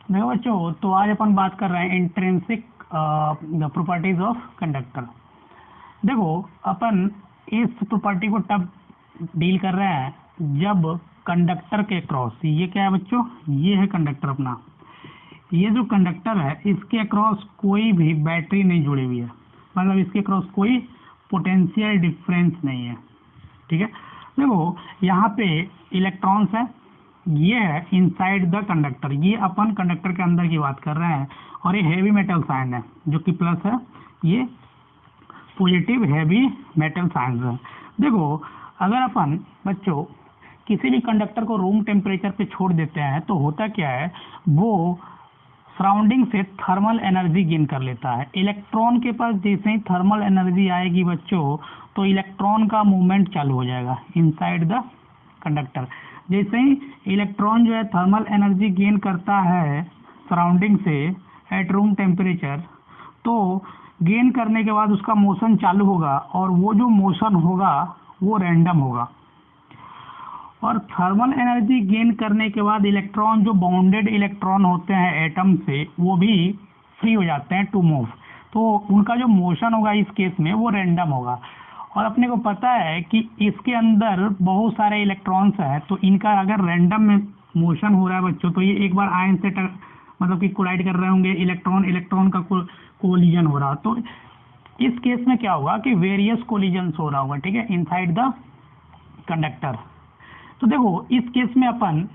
देखो बच्चों, तो आज अपन बात कर रहे हैं इंट्रिंसिक प्रॉपर्टीज ऑफ कंडक्टर। देखो, अपन इस प्रॉपर्टी को तब डील कर रहे हैं जब कंडक्टर के क्रॉस, ये क्या है बच्चों, ये है कंडक्टर अपना। ये जो कंडक्टर है इसके अक्रॉस कोई भी बैटरी नहीं जुड़ी हुई है, मतलब इसके अक्रॉस कोई पोटेंशियल डिफरेंस नहीं है। ठीक है, देखो यहाँ पे इलेक्ट्रॉन्स है, ये है इनसाइड द कंडक्टर, ये अपन कंडक्टर के अंदर की बात कर रहे हैं। और ये हैवी मेटल साइन है जो कि प्लस है, ये पॉजिटिव हैवी मेटल साइन है। देखो, अगर अपन बच्चों किसी भी कंडक्टर को रूम टेम्परेचर पे छोड़ देते हैं तो होता क्या है, वो सराउंडिंग से थर्मल एनर्जी गेन कर लेता है। इलेक्ट्रॉन के पास जैसे ही थर्मल एनर्जी आएगी बच्चों, तो इलेक्ट्रॉन का मूवमेंट चालू हो जाएगा इनसाइड द कंडक्टर। जैसे ही इलेक्ट्रॉन जो है थर्मल एनर्जी गेन करता है सराउंडिंग से एट रूम टेम्परेचर, तो गेन करने के बाद उसका मोशन चालू होगा, और वो जो मोशन होगा वो रैंडम होगा। और थर्मल एनर्जी गेन करने के बाद इलेक्ट्रॉन, जो बाउंडेड इलेक्ट्रॉन होते हैं एटम से, वो भी फ्री हो जाते हैं टू मूव, तो उनका जो मोशन होगा इस केस में वो रैंडम होगा। और अपने को पता है कि इसके अंदर बहुत सारे इलेक्ट्रॉन्स हैं, तो इनका अगर रैंडम में मोशन हो रहा है बच्चों, तो ये एक बार आयन से मतलब कि कोलाइड कर रहे होंगे, इलेक्ट्रॉन इलेक्ट्रॉन का कोलिजन हो रहा, तो इस केस में क्या होगा कि वेरियस कोलिजन्स हो रहा होगा। ठीक है, इनसाइड द कंडक्टर। तो देखो, इस केस में अपन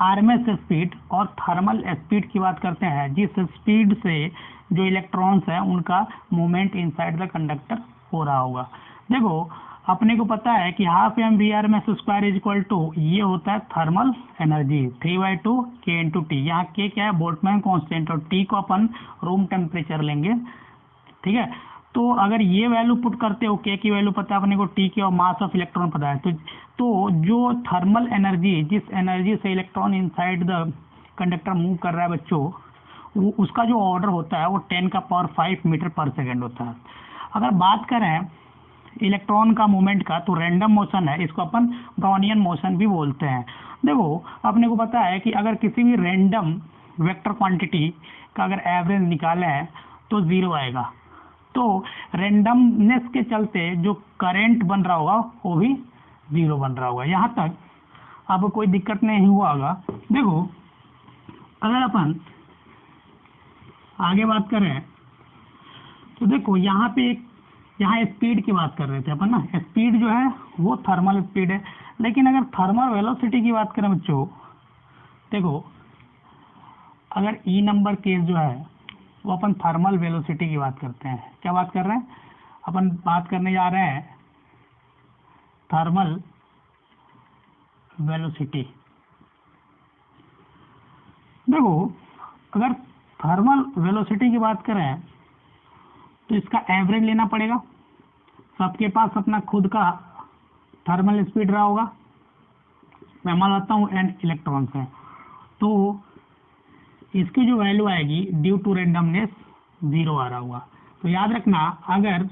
आरएमएस स्पीड और थर्मल स्पीड की बात करते हैं, जिस स्पीड से जो इलेक्ट्रॉन्स हैं उनका मूवमेंट इनसाइड द कंडक्टर हो रहा होगा। देखो, अपने को पता है कि half M V R M S square is equal to, ये होता है थर्मल एनर्जी 3/2 के इंटू टी। यहाँ के क्या है, बोल्ट्जमैन कांस्टेंट, और टी को अपन रूम टेम्परेचर लेंगे। ठीक है, तो अगर ये वैल्यू पुट करते हो, के की वैल्यू पता है अपने को, टी की, और मास ऑफ इलेक्ट्रॉन पता है, तो जो थर्मल एनर्जी, जिस एनर्जी से electron inside the conductor move कर रहा है बच्चों, वो उसका जो ऑर्डर होता है वो 10⁵ मीटर पर सेकेंड होता है। अगर बात करें इलेक्ट्रॉन का मूवमेंट का, तो रैंडम मोशन है, इसको अपन ब्राउनियन मोशन भी बोलते हैं। देखो, अपने को पता है कि अगर किसी भी रैंडम वेक्टर क्वांटिटी का अगर एवरेज निकालें तो 0 आएगा, तो रैंडमनेस के चलते जो करंट बन रहा होगा वो भी 0 बन रहा होगा। यहाँ तक अब कोई दिक्कत नहीं हुआ होगा। देखो, अगर अपन आगे बात करें तो देखो यहाँ पे यहाँ स्पीड की बात कर रहे थे अपन ना, स्पीड जो है वो थर्मल स्पीड है। लेकिन अगर थर्मल वेलोसिटी की बात करें बच्चों, देखो अगर ई नंबर केस जो है वो अपन थर्मल वेलोसिटी की बात करते हैं। क्या बात कर रहे हैं अपन, बात करने जा रहे हैं थर्मल वेलोसिटी। देखो, अगर थर्मल वेलोसिटी की बात करें तो इसका एवरेज लेना पड़ेगा। सबके पास अपना खुद का थर्मल स्पीड रहा होगा, मैं मान लेता हूँ n इलेक्ट्रॉन्स है, तो इसकी जो वैल्यू आएगी ड्यू टू रैंडमनेस 0 आ रहा होगा। तो याद रखना, अगर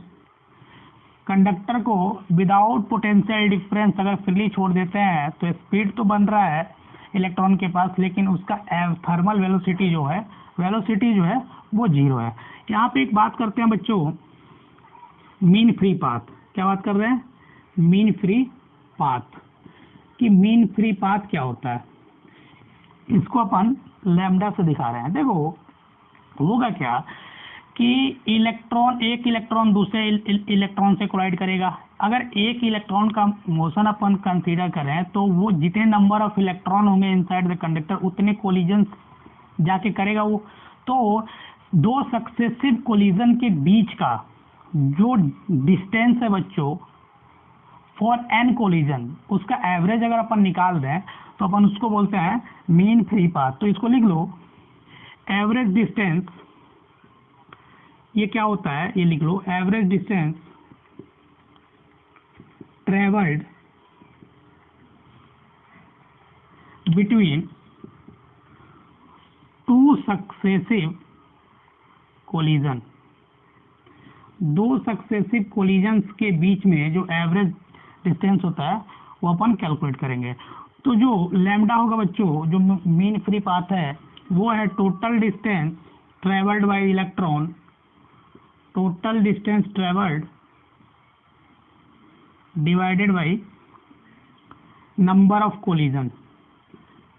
कंडक्टर को विदाउट पोटेंशियल डिफरेंस अगर फ्रीली छोड़ देते हैं तो स्पीड तो बन रहा है इलेक्ट्रॉन के पास, लेकिन उसका थर्मल वेलोसिटी जो है वो 0 है। यहाँ पे एक बात करते हैं बच्चों, मीन फ्री पाथ। क्या बात कर रहे हैं, मीन फ्री पाथ। कि मीन फ्री पाथ क्या होता है, इसको अपन लैम्डा से दिखा रहे हैं। देखो, होगा क्या कि एक इलेक्ट्रॉन दूसरे इलेक्ट्रॉन से कोलाइड करेगा। अगर एक इलेक्ट्रॉन का मोशन अपन कंसीडर करें तो वो जितने नंबर ऑफ इलेक्ट्रॉन होंगे इनसाइड द कंडक्टर उतने कोलिजन जाके करेगा वो। तो दो सक्सेसिव कोलिजन के बीच का जो डिस्टेंस है बच्चों फॉर एन कोलिजन, उसका एवरेज अगर अपन निकाल दें तो अपन उसको बोलते हैं मीन फ्री पाथ। तो इसको लिख लो, एवरेज डिस्टेंस, ये क्या होता है ये लिख लो, average distance travelled between two successive collision. दो सक्सेसिव कोलिजन्स के बीच में जो एवरेज डिस्टेंस होता है वो अपन कैलकुलेट करेंगे। तो जो लैम्डा होगा बच्चों, जो मीन फ्री पाथ है, वो है total distance travelled by electron, total distance travelled divided by number of collision,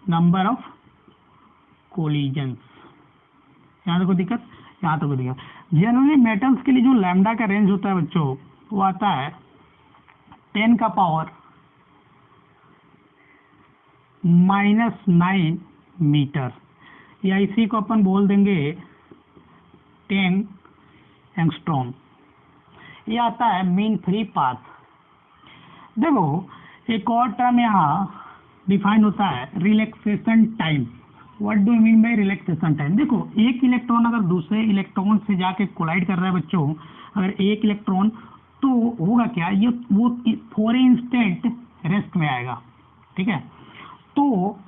number of collision. यहाँ तक कोई दिक्कत? यहाँ तक कोई दिक्कत? जनरली मेटल्स के लिए जो लैम्डा का रेंज होता है बच्चों, वो आता है 10⁻⁹ मीटर, या इसी को अपन बोल देंगे 10 एंगस्ट्रॉम। ये आता है मीन फ्री पाथ। देखो एक और टर्म यहाँ डिफाइन होता है, relaxation time. What do you mean by relaxation time? देखो एक इलेक्ट्रॉन अगर दूसरे इलेक्ट्रॉन से जाके कोलाइड कर रहा है बच्चों, अगर एक इलेक्ट्रॉन, तो होगा क्या, ये वो फॉर इंस्टेंट रेस्ट में आएगा, ठीक है। तो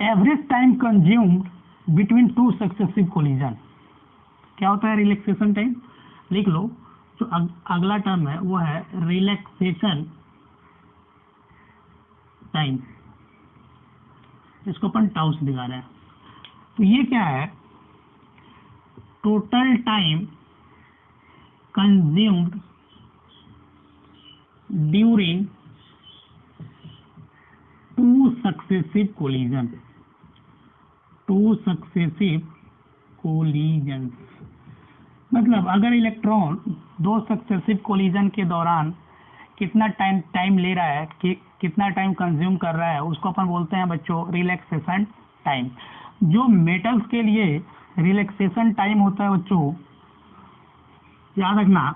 average time consumed between two successive collision क्या होता है? Relaxation time. लिख लो, जो अगला टर्म है वो है रिलैक्सेशन टाइम, इसको अपन टाउ से दिखा रहे हैं। तो ये क्या है? Total time consumed during to successive collision, to successive collision. मतलब अगर इलेक्ट्रॉन दो सक्सेसिव कोलिजन के दौरान कितना टाइम ले रहा है, कि कितना टाइम कंज्यूम कर रहा है, उसको अपन बोलते हैं बच्चों रिलैक्सेशन टाइम। जो मेटल्स के लिए रिलैक्सेशन टाइम होता है बच्चों, याद रखना,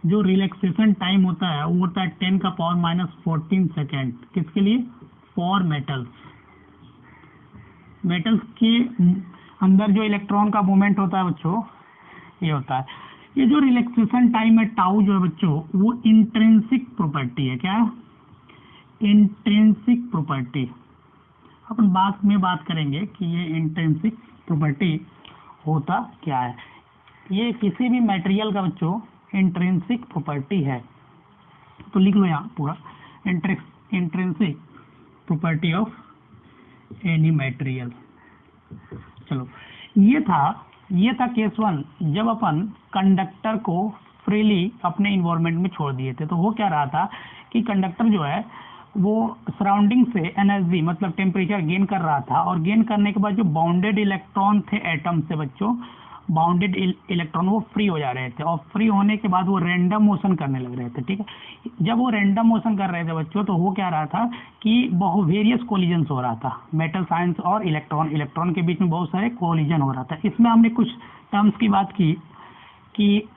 जो रिलैक्सेशन टाइम होता है वो होता है 10⁻⁻14 सेकेंड। किसके लिए? For metals. मेटल्स के अंदर जो इलेक्ट्रॉन का मूवमेंट होता है बच्चों, ये होता है। ये जो रिलैक्सेशन टाइम है टाउ जो है बच्चों, वो इंट्रिंसिक प्रॉपर्टी है। क्या है? Intrinsic property. अपन बाद में बात करेंगे कि ये इंट्रिंसिक प्रॉपर्टी होता क्या है। ये किसी भी मटेरियल का बच्चों इंट्रिंसिक प्रॉपर्टी है। तो लिख लो यहाँ पूरा, intrinsic property of any material. चलो, ये था केस 1, जब अपन कंडक्टर को फ्रीली अपने इन्वायरमेंट में छोड़ दिए थे। तो वो क्या रहा था कि कंडक्टर जो है वो सराउंडिंग से एनर्जी मतलब टेम्परेचर गेन कर रहा था, और गेन करने के बाद जो बाउंडेड इलेक्ट्रॉन थे एटम से बच्चों, बाउंडेड इलेक्ट्रॉन वो फ्री हो जा रहे थे, और फ्री होने के बाद वो रैंडम मोशन करने लग रहे थे, ठीक है। जब वो रैंडम मोशन कर रहे थे बच्चों, तो वो क्या रहा था कि बहुत वेरियस कोलिजन्स हो रहा था, मेटल साइंस और इलेक्ट्रॉन के बीच में बहुत सारे कोलिजन हो रहा था। इसमें हमने कुछ टर्म्स की बात की कि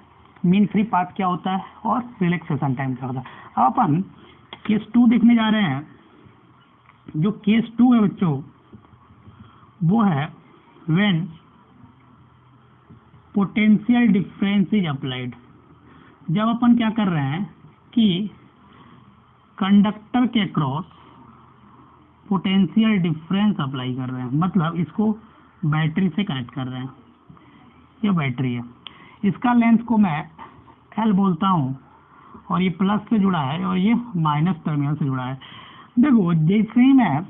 मीन फ्री पाथ क्या होता है और रिलैक्सेशन टाइम क्या होता है। अब अपन केस 2 देखने जा रहे हैं। जो केस 2 है बच्चों, वो है when potential difference is applied. जब अपन क्या कर रहे हैं कि कंडक्टर के क्रॉस पोटेंशियल डिफरेंस अप्लाई कर रहे हैं, मतलब इसको बैटरी से कनेक्ट कर रहे हैं। ये बैटरी है, इसका लेंथ को मैं L बोलता हूँ, और ये प्लस से जुड़ा है और ये माइनस टर्मिनल से जुड़ा है। देखो जैसे ही मैं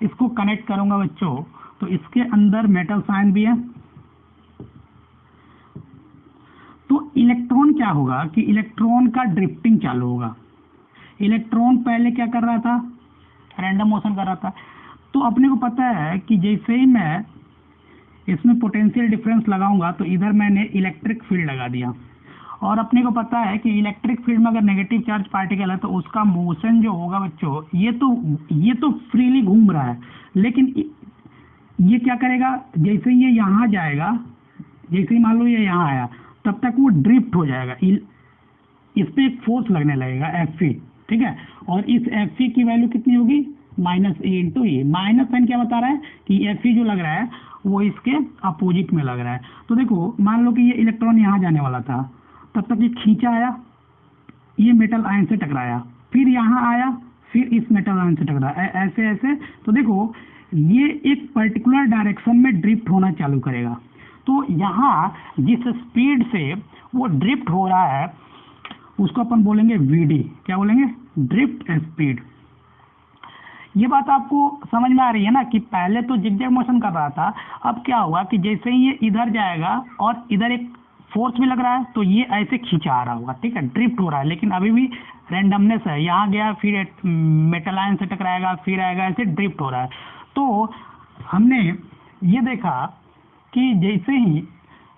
इसको कनेक्ट करूंगा बच्चों, तो इसके अंदर मेटल साइन भी है। तो इलेक्ट्रॉन क्या होगा कि इलेक्ट्रॉन का ड्रिफ्टिंग चालू होगा। इलेक्ट्रॉन पहले क्या कर रहा था? रैंडम मोशन कर रहा था। तो अपने को पता है कि जैसे ही मैं इसमें पोटेंशियल डिफरेंस लगाऊंगा, तो इधर मैंने इलेक्ट्रिक फील्ड लगा दिया, और अपने को पता है कि इलेक्ट्रिक फील्ड में अगर नेगेटिव चार्ज पार्टिकल है तो उसका मोशन जो होगा बच्चों, ये तो फ्रीली घूम रहा है, लेकिन ये क्या करेगा? जैसे ये यहाँ जाएगा, जैसे ही मान लो ये यहाँ आया, तब तक वो ड्रिफ्ट हो जाएगा। इस पे एक फोर्स लगने लगेगा Fe, ठीक है। और इस Fe की वैल्यू कितनी होगी? -E/E। माइनस साइन क्या बता रहा है कि Fe जो लग रहा है वो इसके अपोजिट में लग रहा है। तो देखो मान लो कि ये इलेक्ट्रॉन यहाँ जाने वाला था, तब तक ये खींचा आया, ये मेटल आयन से टकराया, फिर यहाँ आया, फिर इस मेटल आयन से टकराया, ऐसे ऐसे। तो देखो ये एक पर्टिकुलर डायरेक्शन में ड्रिफ्ट होना चालू करेगा। तो यहाँ जिस स्पीड से वो ड्रिफ्ट हो रहा है उसको अपन बोलेंगे Vd। क्या बोलेंगे? Drift speed. ये बात आपको समझ में आ रही है ना कि पहले तो जिगजैग मोशन कर रहा था, अब क्या हुआ कि जैसे ही ये इधर जाएगा और इधर एक फोर्स भी लग रहा है तो ये ऐसे खींचा आ रहा होगा, ठीक है, ड्रिफ्ट हो रहा है, लेकिन अभी भी रैंडमनेस है, यहाँ गया फिर मेटल आयन से टकराएगा फिर आएगा, ऐसे ड्रिफ्ट हो रहा है। तो हमने ये देखा कि जैसे ही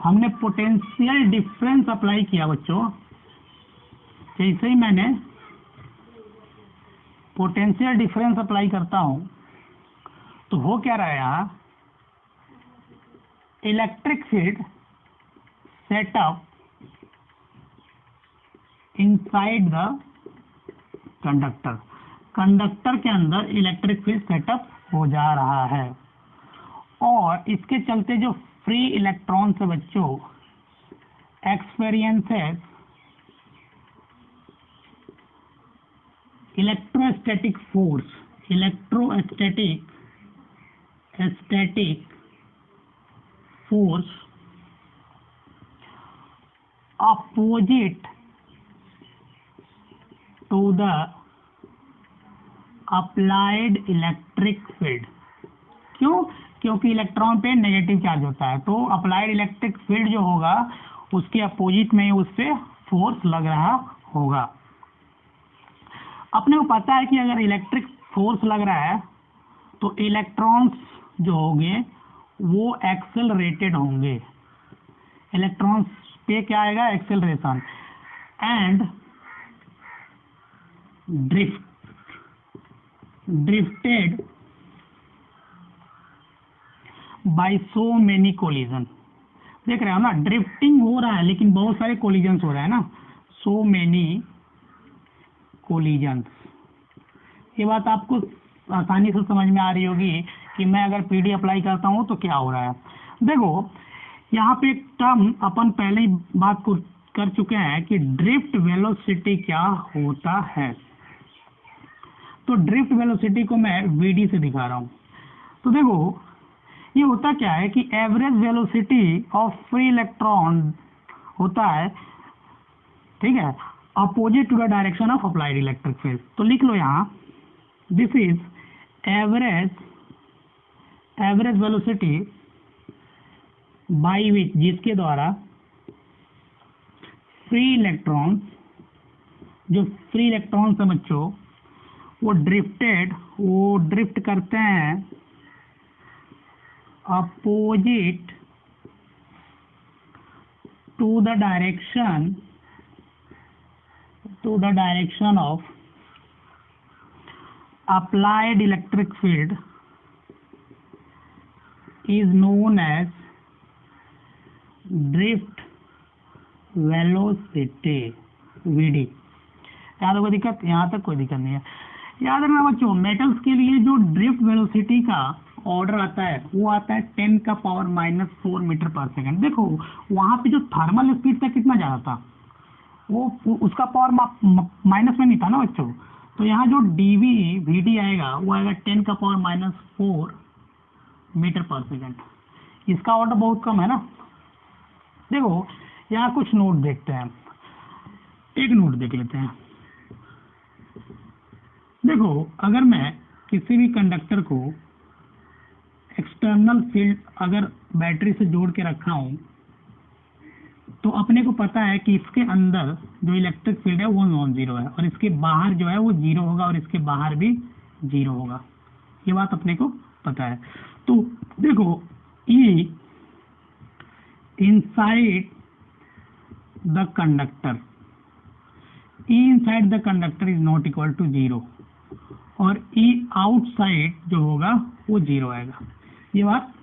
हमने पोटेंशियल डिफरेंस अप्लाई किया बच्चों, जैसे ही मैंने पोटेंशियल डिफरेंस अप्लाई करता हूं तो हो क्या रहा है, यहाँ electric field setup inside the conductor, conductor के अंदर इलेक्ट्रिक फील्ड सेटअप हो जा रहा है, और इसके चलते जो फ्री इलेक्ट्रॉन से बच्चों experiences electrostatic force, electrostatic force opposite to the applied electric field। क्यों? क्योंकि इलेक्ट्रॉन पे नेगेटिव चार्ज होता है, तो अप्लाइड इलेक्ट्रिक फील्ड जो होगा उसके अपोजिट में उस पे फोर्स लग रहा होगा। अपने को पता है कि अगर इलेक्ट्रिक फोर्स लग रहा है तो इलेक्ट्रॉन्स जो होंगे वो एक्सेलरेटेड होंगे, इलेक्ट्रॉन्स पे क्या आएगा, acceleration, and drifted by so many collision. देख रहे हो ना, ड्रिफ्टिंग हो रहा है लेकिन बहुत सारे कोलिजन्स हो रहे हैं ना, सो मेनी कोलिजन्स। ये बात आपको आसानी से समझ में आ रही होगी कि मैं अगर पीडी अप्लाई करता हूं तो क्या हो रहा है। देखो यहाँ पे एक टर्म अपन पहले ही बात कर चुके हैं कि ड्रिफ्ट वेलोसिटी क्या होता है। तो ड्रिफ्ट वेलोसिटी को मैं वीडी से दिखा रहा हूं। तो देखो ये होता क्या है कि average velocity of free electron होता है, ठीक है, opposite to the direction of applied electric field. तो लिख लो यहाँ, this is average velocity by which, जिसके द्वारा फ्री इलेक्ट्रॉन, जो फ्री इलेक्ट्रॉन समझो वो ड्रिफ्ट करते हैं opposite to the direction of applied electric field is known as drift velocity, VD. याद होगा दिक्कत, यहाँ तक कोई दिक्कत नहीं है। याद रखना बच्चों, मेटल्स के लिए जो ड्रिफ्ट वेलोसिटी का ऑर्डर आता है वो आता है 10⁻⁻⁴ मीटर पर सेकंड। देखो वहाँ पे जो थर्मल स्पीड था कितना ज़्यादा था, वो उसका पावर माइनस में नहीं था ना बच्चों, तो यहाँ जो डीवी वीडी आएगा वो आएगा 10⁻⁴ मीटर पर सेकंड। इसका ऑर्डर बहुत कम है ना। देखो यहाँ कुछ नोट देखते हैं, एक नोट देख लेते हैं। देखो अगर मैं किसी भी कंडक्टर को एक्सटर्नल फील्ड अगर बैटरी से जोड़ के रखा हूं तो अपने को पता है कि इसके अंदर जो इलेक्ट्रिक फील्ड है वो नॉन जीरो है, और इसके बाहर जो है वो जीरो होगा, और इसके बाहर भी जीरो होगा। ये बात अपने को पता है। तो देखो E inside the conductor, E inside the conductor is not equal to 0, और E outside जो होगा वो 0 आएगा। ये बात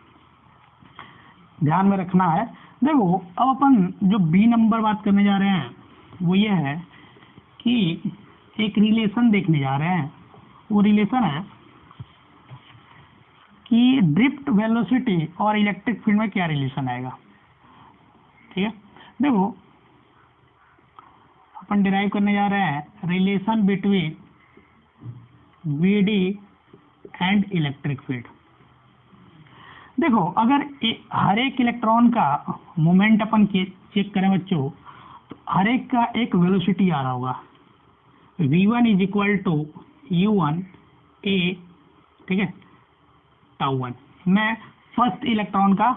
ध्यान में रखना है। देखो अब अपन जो B नंबर बात करने जा रहे हैं वो ये है कि एक रिलेशन देखने जा रहे हैं। वो रिलेशन है कि ड्रिफ्ट वेलोसिटी और इलेक्ट्रिक फील्ड में क्या रिलेशन आएगा, ठीक है। देखो अपन डिराइव करने जा रहे हैं relation between VD and electric field. देखो अगर हर एक इलेक्ट्रॉन का मोमेंट अपन चेक करें बच्चों, तो हर एक का एक वेलोसिटी आ रहा होगा, v1 is equal to u1 a ठीक है, टाउ 1। मैं फर्स्ट इलेक्ट्रॉन का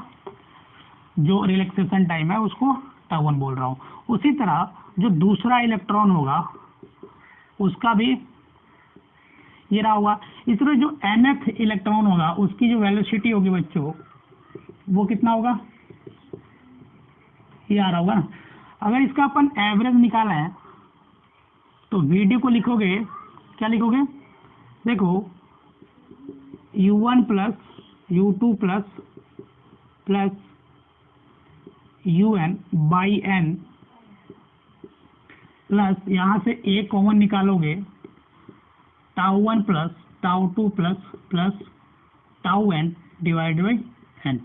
जो रिलैक्सेशन टाइम है उसको टाउ 1 बोल रहा हूँ। उसी तरह जो दूसरा इलेक्ट्रॉन होगा उसका भी ये रहा होगा। इस तरह जो nth इलेक्ट्रॉन होगा उसकी जो वेलोसिटी होगी बच्चों वो कितना होगा, ये आ रहा होगा ना। अगर इसका अपन एवरेज निकाला है तो VD को लिखोगे, क्या लिखोगे, देखो U1 plus U2 plus UN by N plus यहाँ से A कॉमन निकालोगे, tau 1 plus tau 2 plus tau n divide by n।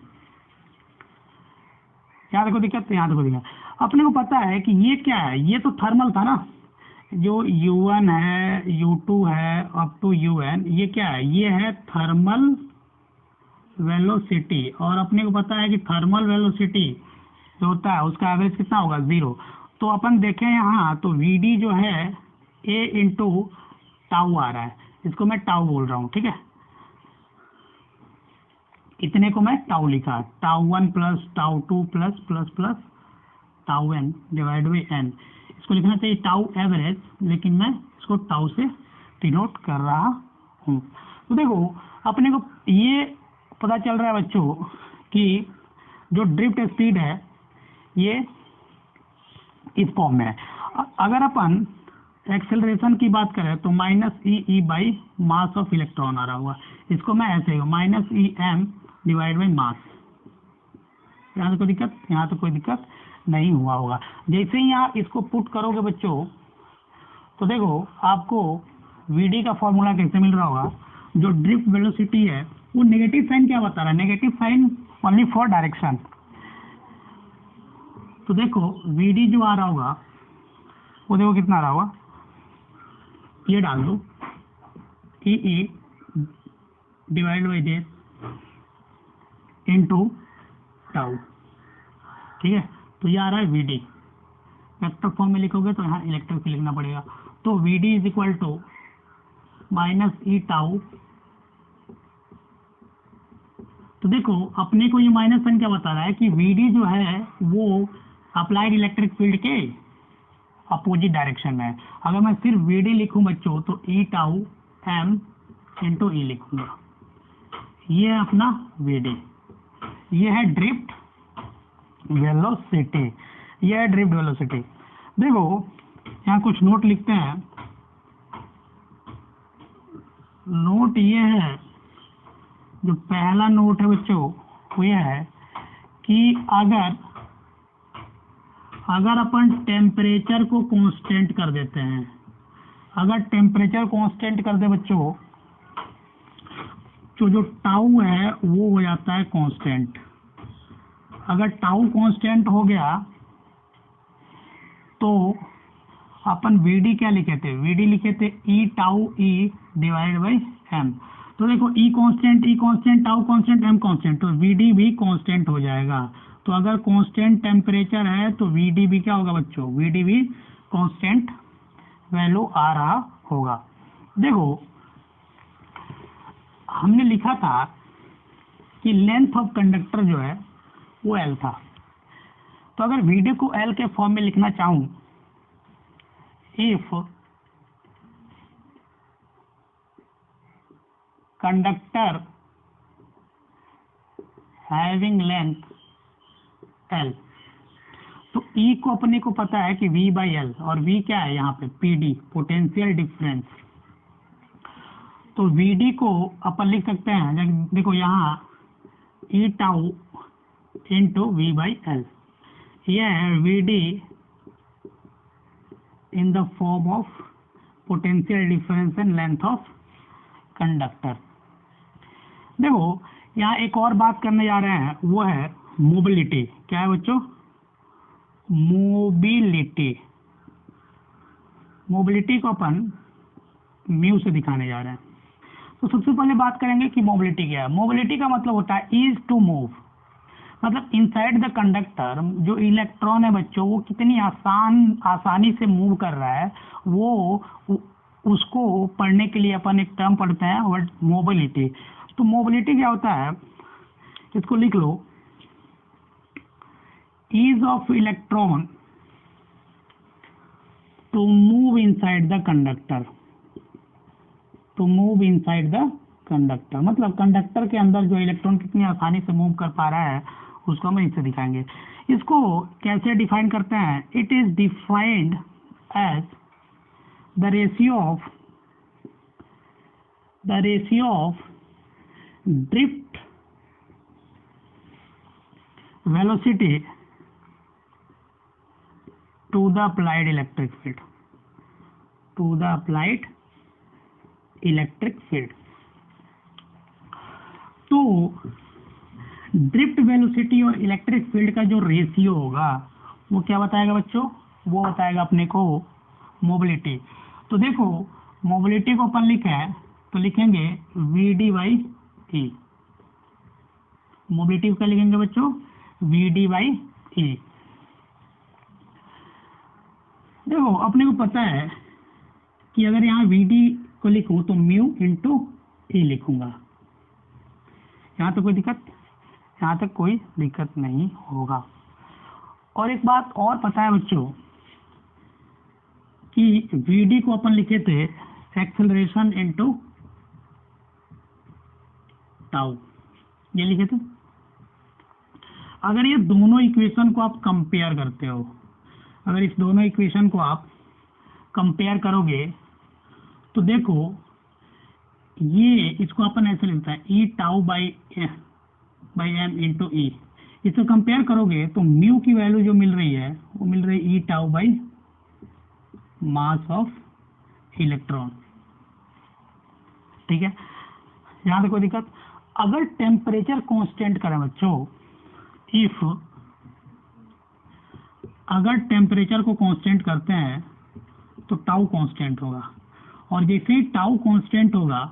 यहाँ देखो दिक्कत, यहाँ देखो दिक्कत। अपने को पता है कि ये क्या है, ये तो थर्मल था ना, जो U1 है U2 है अप टू UN, ये क्या है, ये है थर्मल वेलोसिटी। और अपने को पता है कि थर्मल वेलोसिटी जो होता है उसका एवरेज कितना होगा, 0। तो अपन देखें यहाँ तो VD जो है A इंटू टाउ आ रहा है, इसको मैं टाउ बोल रहा हूँ, ठीक है। इतने को मैं टाउ लिखा, tau 1 plus tau 2 plus tau n divide by n। इसको लिखना चाहिए टाउ एवरेज, लेकिन मैं इसको टाउ से डिनोट कर रहा हूँ। तो देखो अपने को ये पता चल रहा है बच्चों कि जो ड्रिफ्ट स्पीड है ये इस फॉर्म में है। अगर अपन एक्सेलरेशन की बात करें तो -e by mass of electron आ रहा होगा, इसको मैं ऐसे -em डिवाइड बाई मास। यहाँ तो कोई दिक्कत, यहाँ तो कोई दिक्कत नहीं हुआ होगा। जैसे ही यहाँ इसको पुट करोगे बच्चों तो देखो आपको VD का फॉर्मूला कैसे मिल रहा होगा। जो ड्रिफ्ट वेलोसिटी है वो नेगेटिव साइन क्या बता रहा है, negative sign only for direction. तो देखो VD जो आ रहा होगा वो देखो कितना आ रहा होगा, ये डाल दो E divide by J into tau, ठीक है। तो ये आ रहा है VD, वेक्टर फॉर्म में लिखोगे तो यहाँ इलेक्ट्रिक से लिखना पड़ेगा। तो VD is equal to -e tau. तो देखो अपने को ये माइनस साइन क्या बता रहा है कि VD जो है वो अप्लाइड इलेक्ट्रिक फील्ड के अपोजिट डायरेक्शन में है। अगर मैं सिर्फ VD लिखूं बच्चों तो E tau m into E लिखूंगा। ये है अपना VD, ये है ड्रिफ्ट वेलोसिटी, ये है ड्रिफ्ट वेलोसिटी। देखो यहाँ कुछ नोट लिखते हैं। नोट ये है, जो पहला नोट है बच्चों वो ये है कि अगर अपन टेम्परेचर को कांस्टेंट कर देते हैं, अगर टेम्परेचर कांस्टेंट कर दे बच्चों जो टाउ है वो हो जाता है कांस्टेंट। अगर टाउ कांस्टेंट हो गया तो अपन VD क्या लिखे थे, VD लिखे थे E tau E divide by m। तो देखो E constant tau constant m constant, तो VD भी कांस्टेंट हो जाएगा। तो अगर कांस्टेंट टेम्परेचर है तो VD भी क्या होगा बच्चों, VD भी कांस्टेंट वैल्यू आ रहा होगा। देखो हमने लिखा था कि लेंथ ऑफ कंडक्टर जो है वो L था। तो अगर VD को L के फॉर्म में लिखना चाहूं, if conductor having length L, तो E को अपने को पता है कि V बाई L, और V क्या है यहाँ पे, PD पोटेंशियल डिफरेंस। तो VD को अपन लिख सकते हैं, देखो यहाँ E tau into V by L, यह है VD in the form of potential difference and length of conductor. देखो यहाँ एक और बात करने जा रहे हैं, वो है मोबिलिटी। क्या है बच्चों, मोबिलिटी। मोबिलिटी को अपन म्यू से दिखाने जा रहे हैं। तो सबसे पहले बात करेंगे कि मोबिलिटी क्या है। मोबिलिटी का मतलब होता है इज टू मूव, मतलब इनसाइड द कंडक्टर जो इलेक्ट्रॉन है बच्चों वो कितनी आसानी से मूव कर रहा है, वो उसको पढ़ने के लिए अपन एक टर्म पढ़ते हैं वर्ड मोबिलिटी। तो मोबिलिटी क्या होता है, इसको लिख लो, ease of electron to move inside the conductor, to move inside the conductor, मतलब कंडक्टर के अंदर जो इलेक्ट्रॉन कितनी आसानी से मूव कर पा रहा है उसको हम इससे दिखाएंगे। इसको कैसे डिफाइन करते हैं, it is defined as the ratio of drift velocity to the applied electric field, to the applied electric field। तो ड्रिफ्ट वेलोसिटी और इलेक्ट्रिक फील्ड का जो रेशियो होगा वो क्या बताएगा बच्चों, वो बताएगा अपने को मोबिलिटी। तो देखो मोबिलिटी को अपन लिखे हैं तो लिखेंगे VD/E, मोबिलिटी को क्या लिखेंगे बच्चों, VD/E। देखो अपने को पता है कि अगर यहाँ VD को लिखूं तो म्यू इंटू E लिखूंगा, यहाँ तो कोई दिक्कत, यहाँ तक कोई दिक्कत नहीं होगा। और एक बात और पता है बच्चों कि VD को अपन लिखे थे एक्सेलरेशन इंटू टाउ, ये लिखे थे। अगर ये दोनों इक्वेशन को आप कंपेयर करते हो, अगर इस दोनों इक्वेशन को आप कंपेयर करोगे तो देखो ये, इसको अपन ऐसे लिखता है E tau by M into E. इसको कंपेयर करोगे तो म्यू की वैल्यू जो मिल रही है वो मिल रही है E tau by mass of electron, ठीक है, यहाँ पे कोई दिक्कत। अगर टेम्परेचर कांस्टेंट करें बच्चों, इफ अगर टेम्परेचर को कांस्टेंट करते हैं तो टाउ कांस्टेंट होगा, और जैसे ही टाउ कांस्टेंट होगा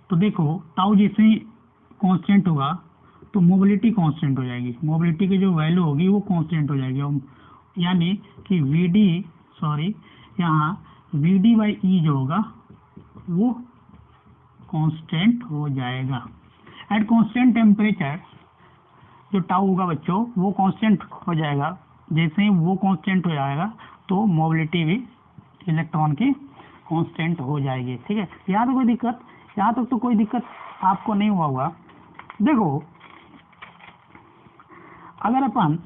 तो देखो टाउ जैसे ही कांस्टेंट होगा तो मोबिलिटी कांस्टेंट हो जाएगी, मोबिलिटी की जो वैल्यू होगी वो कांस्टेंट हो जाएगी, यानी कि यहाँ VD/E जो होगा वो कांस्टेंट हो जाएगा। एट कांस्टेंट टेम्परेचर जो टाउ होगा बच्चों वो कांस्टेंट हो जाएगा, जैसे ही वो कांस्टेंट हो जाएगा तो मोबिलिटी भी इलेक्ट्रॉन की कांस्टेंट हो जाएगी, ठीक है। यहाँ तो कोई दिक्कत, यहाँ तक तो कोई दिक्कत आपको नहीं हुआ होगा। देखो अगर अपन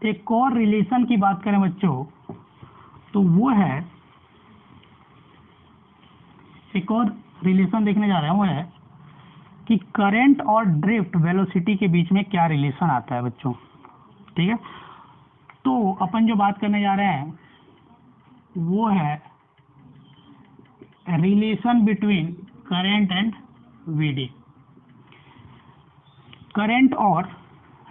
एक और रिलेशन की बात करें बच्चों तो वो है, एक और रिलेशन देखने जा रहे हैं, वो है कि करंट और ड्रिफ्ट वेलोसिटी के बीच में क्या रिलेशन आता है बच्चों, ठीक है। तो अपन जो बात करने जा रहे हैं वो है relation between current and VD, current और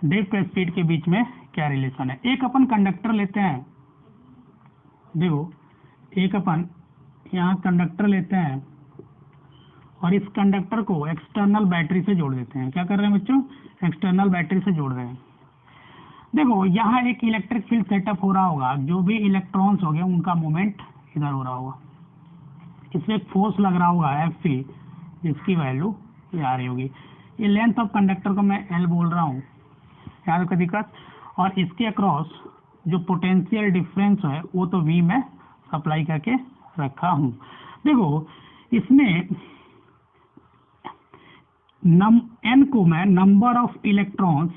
ड्रिफ्ट स्पीड के बीच में क्या रिलेशन है। एक अपन कंडक्टर लेते हैं, देखो एक अपन यहाँ कंडक्टर लेते हैं और इस कंडक्टर को एक्सटर्नल बैटरी से जोड़ देते हैं। क्या कर रहे हैं बच्चों, एक्सटर्नल बैटरी से जोड़ रहे हैं। देखो यहाँ एक इलेक्ट्रिक फील्ड सेटअप हो रहा होगा, जो भी इलेक्ट्रॉन्स हो गए उनका मूवमेंट इधर हो रहा होगा, इसमें एक फोर्स लग रहा होगा Fc, जिसकी वैल्यू ये आ रही होगी। ये लेंथ ऑफ कंडक्टर को मैं L बोल रहा हूँ, यहाँ कोई दिक्कत। और इसके अक्रॉस जो पोटेंशियल डिफरेंस है वो तो V में सप्लाई करके रखा हूँ। देखो इसमें N को मैं number of electrons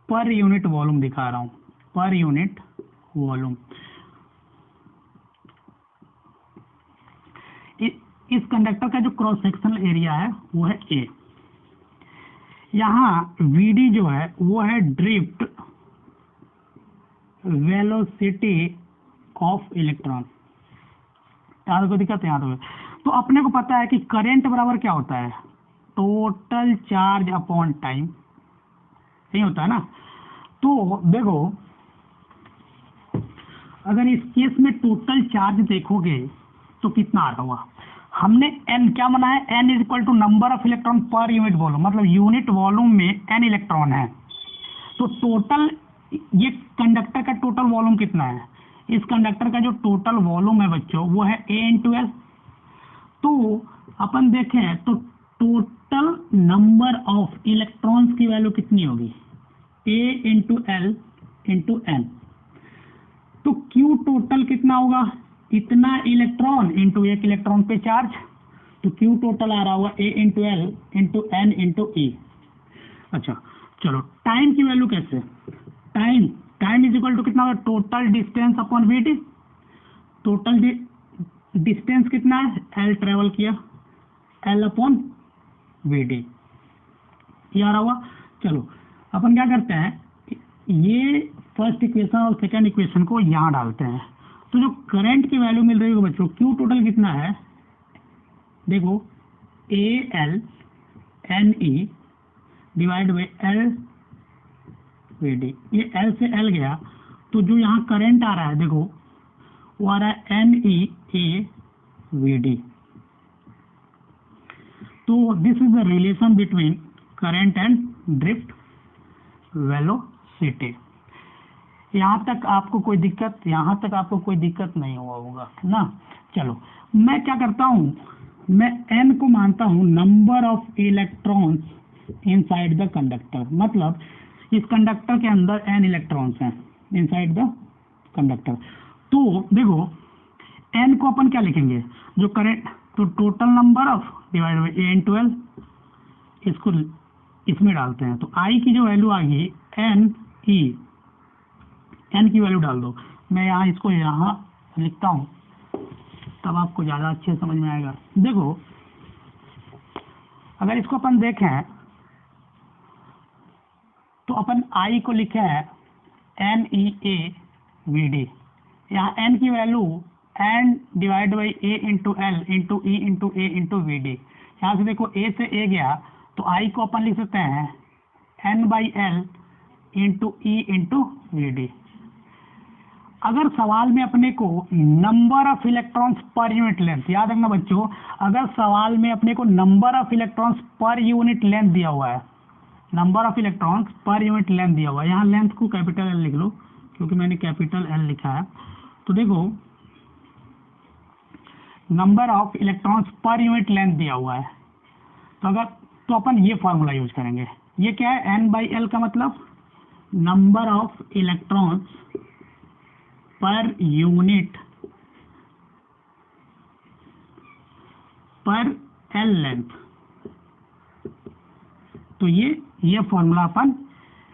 per unit volume दिखा रहा हूँ, पर यूनिट वॉल्यूम। इस कंडक्टर का जो क्रॉस सेक्शनल एरिया है वो है A। यहाँ VD जो है वो है ड्रिफ्ट वेलोसिटी ऑफ इलेक्ट्रॉन। यहाँ को दिक्कत है, यहाँ तो अपने को पता है कि करंट बराबर क्या होता है, टोटल चार्ज अपॉन टाइम, नहीं होता है ना। तो देखो अगर इस केस में टोटल चार्ज देखोगे तो कितना आ रहा होगा, हमने N क्या माना है, N is equal to number of electron per unit volume, मतलब यूनिट वॉल्यूम में N इलेक्ट्रॉन है। तो टोटल ये कंडक्टर का टोटल वॉल्यूम कितना है, इस कंडक्टर का जो टोटल वॉल्यूम है बच्चों वो है A इंटू एल। तो अपन देखें तो टोटल नंबर ऑफ इलेक्ट्रॉन्स की वैल्यू कितनी होगी, A into L into N. तो Q टोटल कितना होगा, इतना इलेक्ट्रॉन इंटू एक इलेक्ट्रॉन पे चार्ज, तो Q टोटल आ रहा होगा A into L into N into E. अच्छा चलो टाइम की वैल्यू कैसे, टाइम इज इक्वल टू कितना होगा, total distance upon V D. Total distance कितना है, एल ट्रेवल किया, एल अपॉन वी डी, ये आ रहा होगा। चलो अपन क्या करते हैं, ये फर्स्ट इक्वेशन और सेकंड इक्वेशन को यहाँ डालते हैं। तो जो करंट की वैल्यू मिल रही है बच्चों, क्यू टोटल कितना है, देखो A L N E divide by L V D. ये एल से एल गया तो जो यहाँ करंट आ रहा है देखो वो आ रहा है N E A V D. तो this is the relation between current and drift velocity. यहाँ तक आपको कोई दिक्कत नहीं हुआ होगा ना। चलो मैं क्या करता हूँ, मैं एन को मानता हूँ number of electrons inside the conductor, मतलब इस कंडक्टर के अंदर एन इलेक्ट्रॉन्स हैं इनसाइड द कंडक्टर। तो देखो एन को अपन क्या लिखेंगे, जो करंट, तो total number of divide by A into L, इसको इसमें डालते हैं। तो आई की जो वैल्यू आ गई एन ई, एन की वैल्यू डाल दो। मैं यहाँ इसको यहाँ लिखता हूँ तब आपको ज़्यादा अच्छे समझ में आएगा। देखो अगर इसको अपन देखें तो अपन आई को लिखे है N E A V D. यहाँ एन की value N divide by A into L into E into A into V D. यहाँ से देखो ए से ए गया तो आई को अपन लिख सकते हैं N by L into E into V D. अगर सवाल में अपने को number of electrons per unit length, याद रखना बच्चों, अगर सवाल में अपने को number of electrons per unit length दिया हुआ है, number of electrons per unit length दिया हुआ है, यहाँ लेंथ को कैपिटल एल लिख लो क्योंकि मैंने कैपिटल एल लिखा है। तो देखो number of electrons per unit length दिया हुआ है, तो अपन ये फॉर्मूला यूज करेंगे। ये क्या है, एन बाई एल का मतलब number of electrons per unit पर एल लेंथ। तो ये फॉर्मूला अपन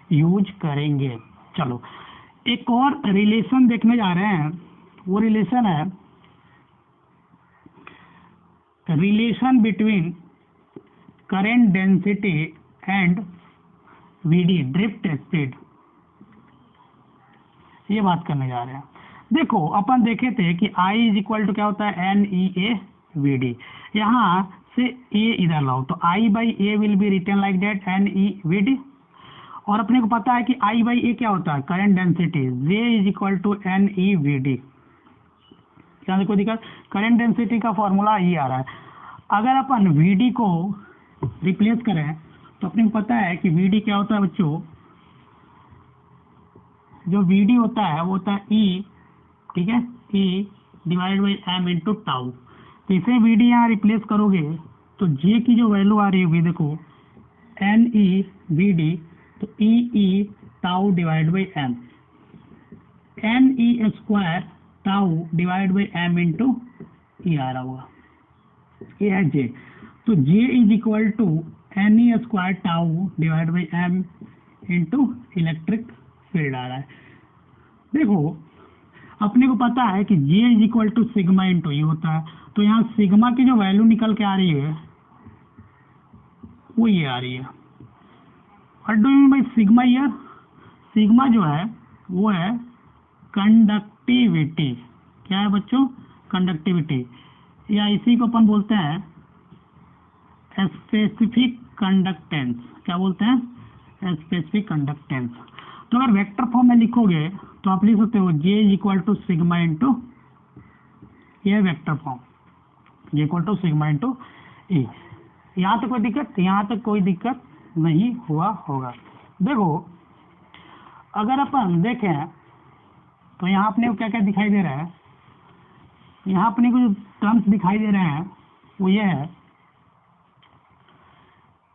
यूज करेंगे। चलो एक और रिलेशन देखने जा रहे हैं, वो रिलेशन है relation between current density and VD drift speed. ये बात करने जा रहे हैं। देखो अपन देखे थे कि I इज इक्वल टू क्या होता है, N E A V D. यहाँ से A इधर लाओ तो I by A will be written like that N E V D. और अपने को पता है कि I बाई ए क्या होता है, current density, J is equal to N E V D. यहाँ से कोई दिक्कत, करंट डेंसिटी का फॉर्मूला ये आ रहा है। अगर अपन वी डी को रिप्लेस करें तो अपने को पता है कि वी डी क्या होता है बच्चों, जो वी डी होता है वो होता है E, ठीक है, E divide by M into tau. तो इसे वी डी यहाँ रिप्लेस करोगे तो J की जो वैल्यू आ रही होगी देखो एन ई वी डी, तो E E tau divide by M, N E square tau divide by M into E आ रहा होगा, ये है J। तो J is equal to N E square tau divide by M into electric field आ रहा है। देखो अपने को पता है कि J is equal to sigma into E होता है, तो यहाँ सिग्मा की जो वैल्यू निकल के आ रही है वो ये आ रही है। What do you mean by sigma here, sigma जो है वो है कंडक्टिविटी। क्या है बच्चों, कंडक्टिविटी, या इसी को अपन बोलते हैं स्पेसिफिक कंडक्टेंस। क्या बोलते हैं, स्पेसिफिक कंडक्टेंस। तो अगर वेक्टर फॉर्म में लिखोगे तो आप लिख सकते हो J is equal to sigma into, ये vector form, J equal to sigma into E. यहाँ तक कोई दिक्कत, यहाँ तक कोई दिक्कत नहीं हुआ होगा। देखो अगर अपन देखें तो यहाँ अपने को क्या क्या दिखाई दे रहा है, यहाँ अपने को जो टर्म्स दिखाई दे रहे हैं वो ये है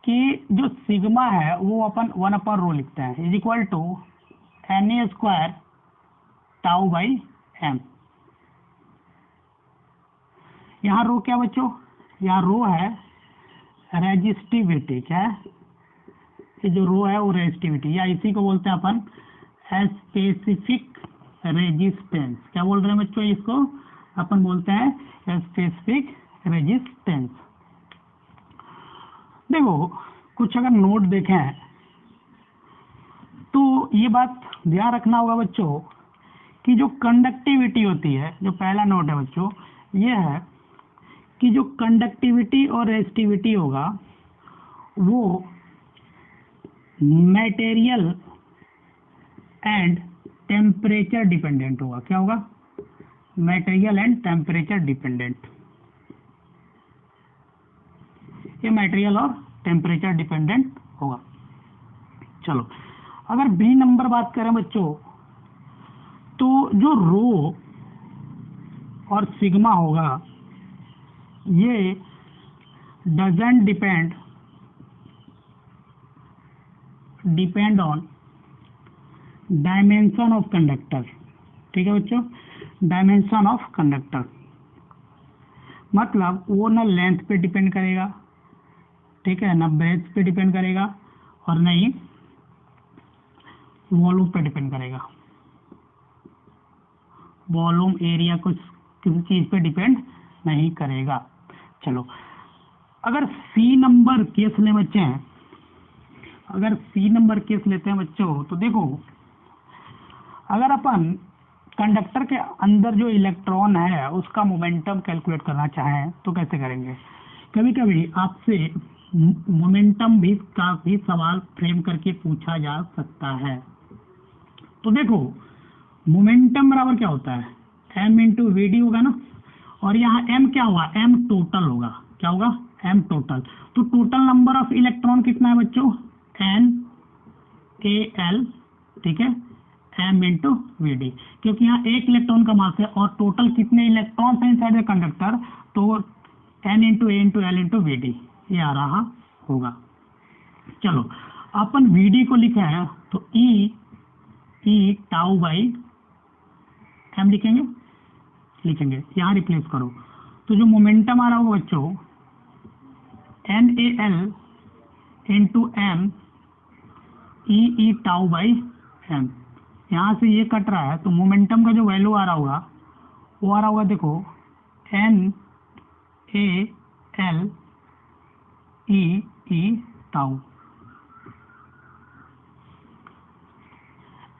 कि जो सिग्मा है वो अपन 1/ρ लिखते हैं is equal to Na² tau by M. यहाँ रो क्या बच्चों, यहाँ रो है रेजिस्टिविटी, क्या है ये जो रो है वो रेजिस्टिविटी, या इसी को बोलते हैं अपन स्पेसिफिक रेजिस्टेंस। क्या बोल रहे हैं बच्चों, इसको अपन बोलते हैं स्पेसिफिक रेजिस्टेंस। देखो कुछ अगर नोट देखें तो ये बात ध्यान रखना होगा बच्चों कि जो कंडक्टिविटी होती है, जो पहला नोट है बच्चों ये है कि जो कंडक्टिविटी और रेजिस्टिविटी होगा वो मटेरियल एंड टेम्परेचर डिपेंडेंट होगा। क्या होगा, मटेरियल एंड टेम्परेचर डिपेंडेंट, ये मटेरियल और टेम्परेचर डिपेंडेंट होगा। चलो अगर बी नंबर बात करें बच्चों तो जो रो और सिग्मा होगा ये doesn't depend on dimension of conductor. ठीक है बच्चों, डायमेंशन ऑफ कंडक्टर मतलब वो ना लेंथ पे डिपेंड करेगा, ठीक है, ना ब्रेथ पे डिपेंड करेगा और ना ही वॉल्यूम पे डिपेंड करेगा। वॉल्यूम एरिया कुछ किसी चीज पे डिपेंड नहीं करेगा। चलो अगर सी नंबर केस ले बच्चे हैं, अगर सी नंबर केस लेते हैं बच्चों तो देखो अगर अपन कंडक्टर के अंदर जो इलेक्ट्रॉन है उसका मोमेंटम कैलकुलेट करना चाहें तो कैसे करेंगे। कभी कभी आपसे मोमेंटम भी का भी सवाल फ्रेम करके पूछा जा सकता है। तो देखो मोमेंटम बराबर क्या होता है, m इंटू वी डी होगा ना, और यहाँ m क्या होगा, m टोटल होगा। क्या होगा, m टोटल। तो टोटल नंबर ऑफ इलेक्ट्रॉन कितना है बच्चों, NaL, ठीक है, m इंटू वी डी, क्योंकि यहाँ एक इलेक्ट्रॉन का मास है और टोटल कितने इलेक्ट्रॉन्स हैं इनसाइड द कंडक्टर, तो n into A into L into V D ये आ रहा होगा। चलो अपन वी डी को लिखे हैं तो ई टाउ बाई एम लिखेंगे यहाँ रिप्लेस करो। तो जो मोमेंटम आ रहा होगा बच्चों NaL into M E tau by M, यहाँ से ये कट रहा है तो मोमेंटम का जो वैल्यू आ रहा होगा वो आ रहा होगा देखो NaL ई टाउ।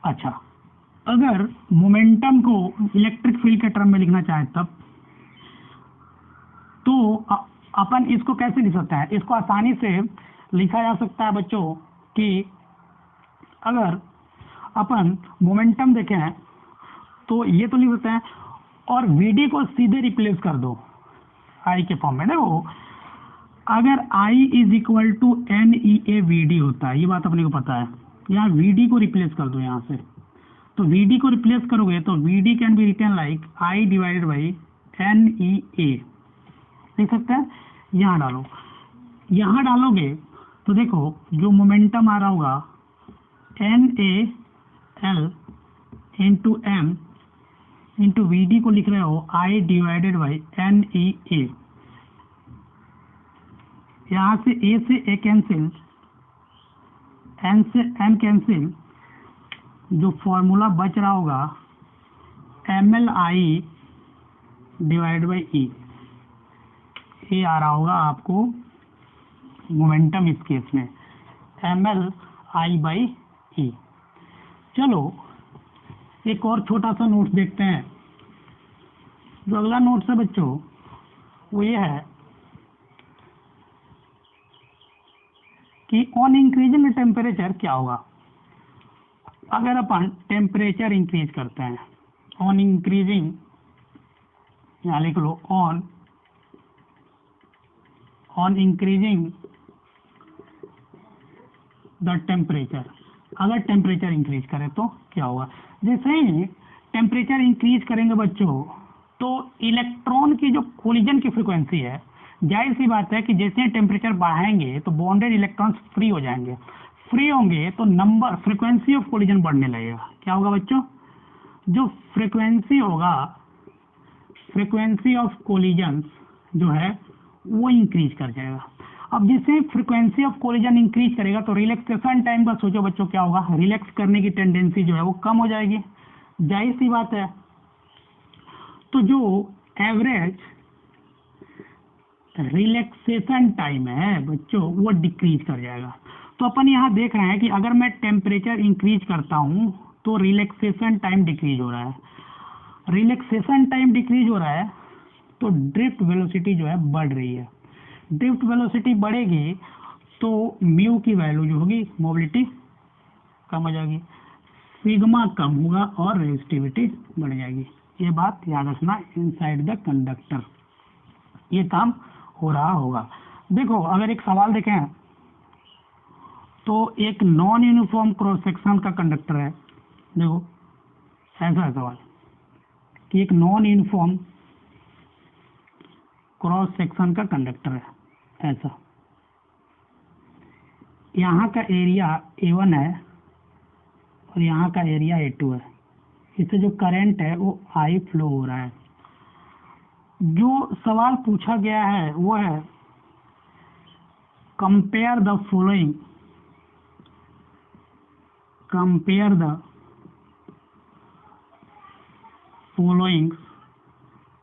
अच्छा अगर मोमेंटम को इलेक्ट्रिक फील्ड के टर्म में लिखना चाहे तब तो अपन इसको कैसे लिख सकते हैं, इसको आसानी से लिखा जा सकता है बच्चों कि अगर अपन मोमेंटम देखें तो ये तो लिख सकते हैं और वीडी को सीधे रिप्लेस कर दो आई के फॉर्म में। देखो अगर आई इज इक्वल टू NeA/Vd होता है, ये बात अपने को पता है, यहाँ Vd को रिप्लेस कर दो यहाँ से, तो Vd को रिप्लेस करोगे तो Vd can be written like I divided by NeA, देख सकते हैं। यहाँ डालो, यहाँ डालोगे तो देखो जो मोमेंटम आ रहा होगा NaL into M into Vd को लिख रहे हो I डिवाइडेड बाई NeA, यहाँ से A से A कैंसिल, N से M कैंसिल, जो फॉर्मूला बच रहा होगा MLI डिवाइड बाई E, ये आ रहा होगा आपको मोमेंटम इस केस में MLI बाई E। चलो एक और छोटा सा नोट्स देखते हैं। जो अगला नोट्स है बच्चों वो ये है कि ऑन इंक्रीजिंग टेम्परेचर क्या होगा। अगर अपन टेम्परेचर इंक्रीज करते हैं, ऑन इंक्रीजिंग, यहाँ लिख लो ऑन इंक्रीजिंग द टेम्परेचर, अगर टेम्परेचर इंक्रीज करें तो क्या होगा। जैसे ही टेम्परेचर इंक्रीज करेंगे बच्चों तो इलेक्ट्रॉन की जो कोलिजन की फ्रीक्वेंसी है, जाहिर सी बात है कि जैसे टेम्परेचर बढ़ाएंगे तो बॉन्डेड इलेक्ट्रॉन्स फ्री हो जाएंगे, फ्री होंगे तो नंबर फ्रीक्वेंसी ऑफ कोलिजन बढ़ने लगेगा। क्या होगा बच्चों, जो फ्रीक्वेंसी होगा, फ्रीक्वेंसी ऑफ कोलिजन जो है वो इंक्रीज कर जाएगा। अब जैसे फ्रीक्वेंसी ऑफ कोलिजन इंक्रीज करेगा तो रिलैक्सेशन टाइम का सोचो बच्चों क्या होगा, रिलैक्स करने की टेंडेंसी जो है वो कम हो जाएगी, जाहिर सी बात है। तो जो एवरेज रिलैक्सेशन टाइम है बच्चों वो डिक्रीज कर जाएगा। तो अपन यहाँ देख रहे हैं कि अगर मैं टेम्परेचर इंक्रीज करता हूँ तो रिलैक्सेशन टाइम डिक्रीज हो रहा है, रिलैक्सेशन टाइम डिक्रीज हो रहा है तो ड्रिफ्ट वेलोसिटी जो है बढ़ रही है। ड्रिफ्ट वेलोसिटी बढ़ेगी तो म्यू की वैल्यू जो होगी, मोबिलिटी कम हो जाएगी, सिग्मा कम होगा और रेजिस्टिविटी बढ़ जाएगी। ये बात याद रखना, इनसाइड द कंडक्टर ये काम हो रहा होगा। देखो अगर एक सवाल देखें तो एक नॉन यूनिफॉर्म क्रॉस सेक्शन का कंडक्टर है, देखो ऐसा है सवाल कि एक नॉन यूनिफॉर्म क्रॉस सेक्शन का कंडक्टर है ऐसा, यहाँ का एरिया A1 है और यहाँ का एरिया A2 है, इससे जो करंट है वो I फ्लो हो रहा है। जो सवाल पूछा गया है वो है compare the following, compare the following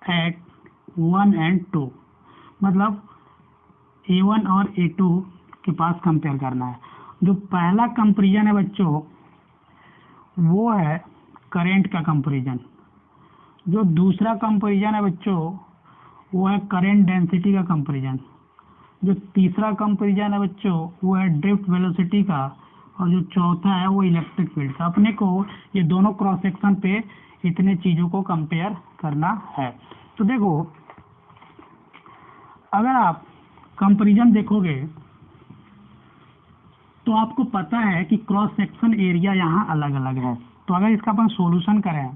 at 1 and 2, मतलब A1 और A2 के पास कंपेयर करना है। जो पहला कंपेरिजन है बच्चों वो है करंट का कंपेरिजन, जो दूसरा कंपेरिजन है बच्चों वो है करंट डेंसिटी का कंपेरिजन, जो तीसरा कंपेरिजन है बच्चों वो है ड्रिफ्ट वेलोसिटी का, और जो चौथा है वो इलेक्ट्रिक फील्ड का। अपने को ये दोनों क्रॉस सेक्शन पे इतने चीज़ों को कंपेयर करना है। तो देखो अगर आप कंपेरिजन देखोगे तो आपको पता है कि क्रॉस सेक्शन एरिया यहाँ अलग अलग है। तो अगर इसका अपन सॉल्यूशन करें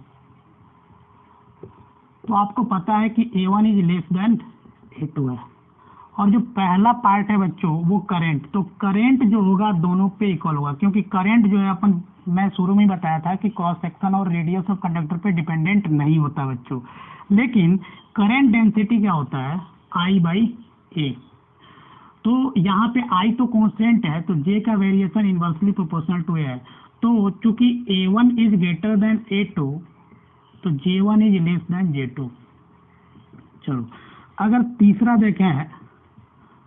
तो आपको पता है कि A1 is less then A2 है, और जो पहला पार्ट है बच्चों वो करंट, तो करंट जो होगा दोनों पे इक्वल होगा, क्योंकि करंट जो है अपन मैं शुरू में बताया था कि क्रॉस सेक्शन और रेडियस ऑफ कंडक्टर पे डिपेंडेंट नहीं होता बच्चों, लेकिन करंट डेंसिटी क्या होता है I/A। तो यहाँ पे I तो कांस्टेंट है तो J का variation inversely proportional to A है। तो चूंकि A1 is greater than A2 तो J1 is less then J2। चलो अगर तीसरा देखें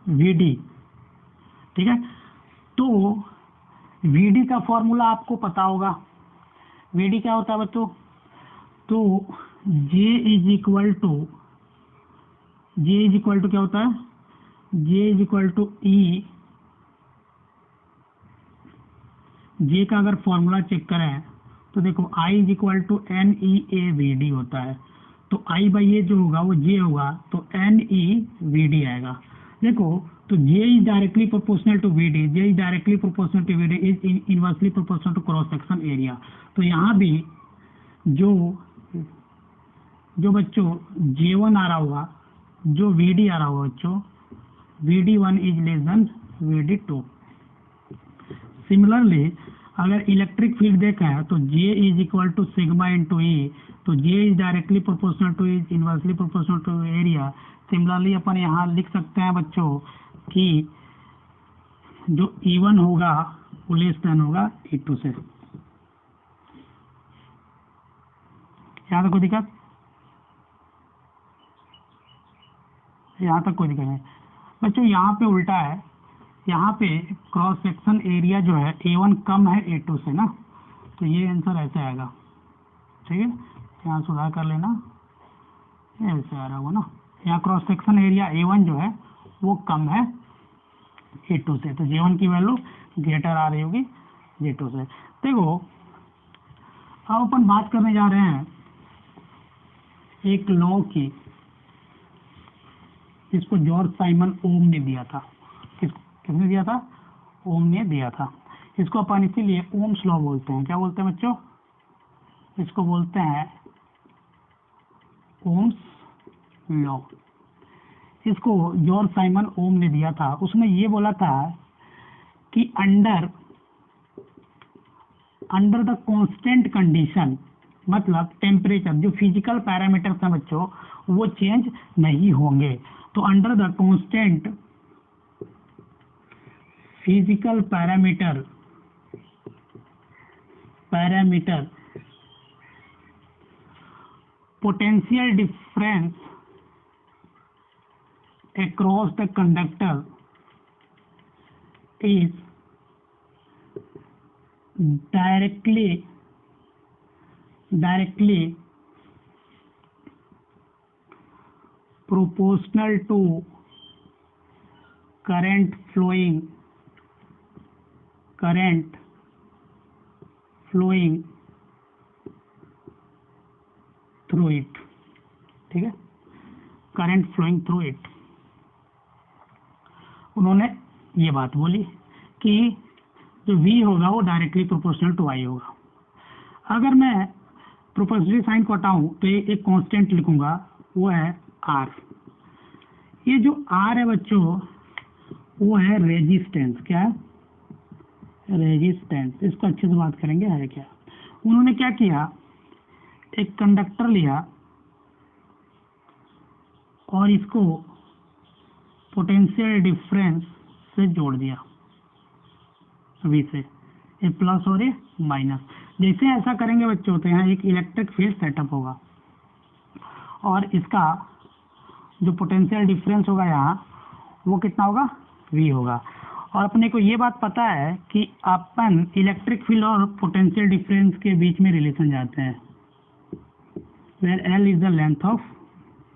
VD, ठीक है, तो VD का फॉर्मूला आपको पता होगा। VD क्या होता है बच्चों, तो J इज इक्वल टू क्या होता है, J is equal to E, J का अगर फॉर्मूला चेक करें तो देखो I is equal to NEAVD होता है, तो I/A जो होगा वो J होगा तो NEVD आएगा। देखो तो J is directly proportional to VD, J is directly proportional to VD is inversely proportional to cross section area. तो यहाँ भी जो बच्चों J1 आ रहा होगा, जो VD आ रहा होगा बच्चों VD1 is less than VD2। Similarly अगर इलेक्ट्रिक फील्ड देखें तो J is equal to sigma into E, तो J is directly proportional to is inversely proportional to area. Similarly अपन यहाँ लिख सकते हैं बच्चों कि जो E1 होगा वो लेस देन होगा E2 से। यहाँ तक कोई दिक्कत, यहाँ तक कोई दिक्कत नहीं बच्चों। यहाँ पे उल्टा है, यहाँ पे क्रॉस सेक्शन एरिया जो है A1 कम है A2 से ना, तो ये आंसर ऐसे आएगा, ठीक है। यहाँ सुधार कर लेना, ये ऐसे आ रहा होगा ना, यहाँ क्रॉस सेक्शन एरिया A1 जो है वो कम है A2 से, तो J1 की वैल्यू ग्रेटर आ रही होगी J2 से। देखो अब अपन बात करने जा रहे हैं एक लॉ की, जिसको जॉर्ज साइमन ओम ने दिया था। किसने दिया था, ओम ने दिया था। इसको अपन इसीलिए ओम्स लॉ बोलते हैं। क्या बोलते हैं बच्चों, इसको बोलते हैं ओम्स लॉ। इसको जॉर्ज साइमन ओम ने दिया था। उसने ये बोला था कि अंडर द कांस्टेंट कंडीशन, मतलब टेम्परेचर, जो फिजिकल पैरामीटर्स हैं बच्चों वो चेंज नहीं होंगे। तो under the constant physical parameter potential difference across the conductor is directly proportional to current flowing through it। ठीक है, करंट फ्लोइंग थ्रू इट। उन्होंने ये बात बोली कि जो V होगा वो डायरेक्टली प्रोपोर्शनल टू I होगा। अगर मैं प्रोपोर्शनल साइन को हटाऊं तो एक कांस्टेंट लिखूंगा, वो है R। ये जो R है बच्चों वो है रेजिस्टेंस। क्या है? रेजिस्टेंस। इसको अच्छे से बात करेंगे है क्या। उन्होंने क्या किया, एक कंडक्टर लिया और इसको पोटेंशियल डिफरेंस से जोड़ दिया V से, ये प्लस और ये माइनस। जैसे ऐसा करेंगे बच्चों तो यहाँ एक इलेक्ट्रिक फील्ड सेटअप होगा और इसका जो पोटेंशियल डिफरेंस होगा यहाँ वो कितना होगा, V होगा। और अपने को ये बात पता है कि अपन इलेक्ट्रिक फील्ड और पोटेंशियल डिफरेंस के बीच में रिलेशन जाते हैं, where L is the length of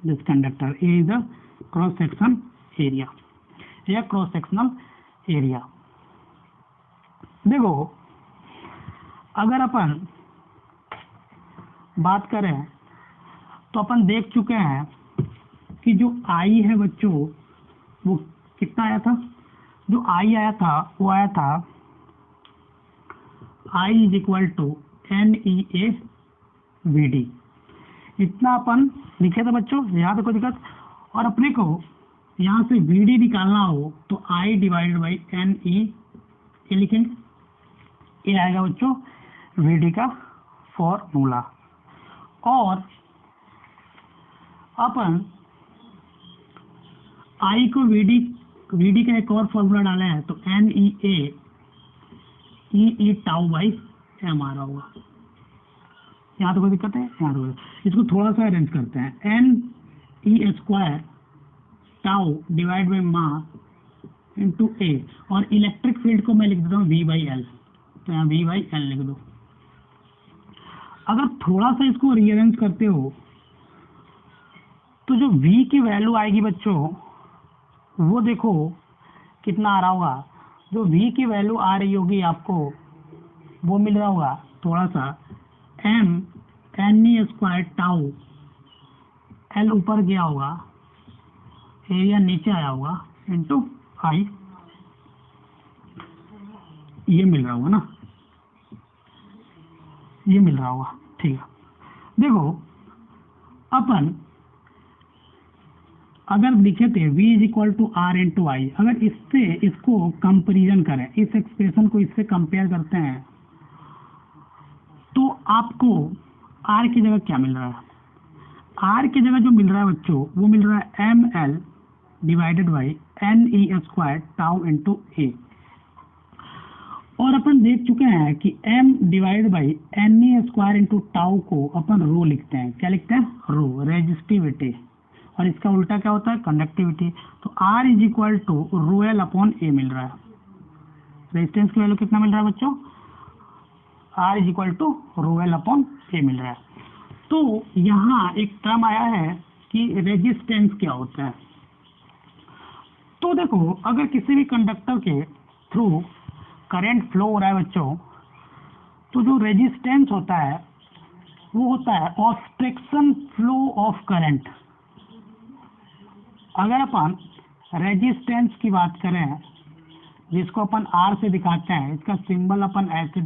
this conductor, A is the cross section area या क्रॉस सेक्शनल एरिया। देखो अगर अपन बात करें तो अपन देख चुके हैं कि जो I है बच्चों वो कितना आया था, जो I आया था वो आया था I is equal to NEAVD। इतना अपन लिखे थे बच्चों, याद है कोई दिक्कत। और अपने को यहाँ से VD निकालना हो तो I डिवाइडेड बाई NE ये लिखेंगे, ये आएगा बच्चों VD का फॉर्मूला। और अपन I को VD का एक और फॉर्मूला डाला है तो NEA E tau by M आ रहा होगा। यहाँ तो कोई दिक्कत है, यहाँ तो इसको थोड़ा सा अरेंज करते हैं, NE square tau divide by mass into A। और इलेक्ट्रिक फील्ड को मैं लिख देता हूँ V/L, तो यहाँ V/L लिख दो। अगर थोड़ा सा इसको रीअरेंज करते हो तो जो V की वैल्यू आएगी बच्चों वो देखो कितना आ रहा होगा। जो V की वैल्यू आ रही होगी आपको वो मिल रहा होगा थोड़ा सा NE स्क्वायर टाउ, L ऊपर गया होगा, एरिया नीचे आया होगा इंटू I, ये मिल रहा होगा ना, ये मिल रहा होगा। ठीक है, देखो अपन अगर लिखे थे V is equal to R into I, अगर इससे इसको कंपेरिजन करें, इस एक्सप्रेशन को इससे कंपेयर करते हैं तो आपको R की जगह क्या मिल रहा है, R की जगह जो मिल रहा है बच्चों वो मिल रहा है ML divided by NE square tau into A। और अपन देख चुके हैं कि M divide by NE square into tau को अपन रो लिखते हैं। क्या लिखते हैं? Rho, resistivity. और इसका उल्टा क्या होता है? कंडक्टिविटी। तो R is equal to rho L upon A मिल रहा है। रेजिस्टेंस की वैल्यू कितना मिल रहा है बच्चों? R is equal to rho L upon A मिल रहा है। तो यहाँ एक टर्म आया है कि रेजिस्टेंस क्या होता है। तो देखो अगर किसी भी कंडक्टर के थ्रू करंट फ्लो हो रहा है बच्चों तो जो रेजिस्टेंस होता है वो होता है ऑब्स्ट्रक्शन फ्लो ऑफ करंट। अगर अपन रेजिस्टेंस की बात करें जिसको अपन R से दिखाते हैं, इसका सिंबल अपन ऐसे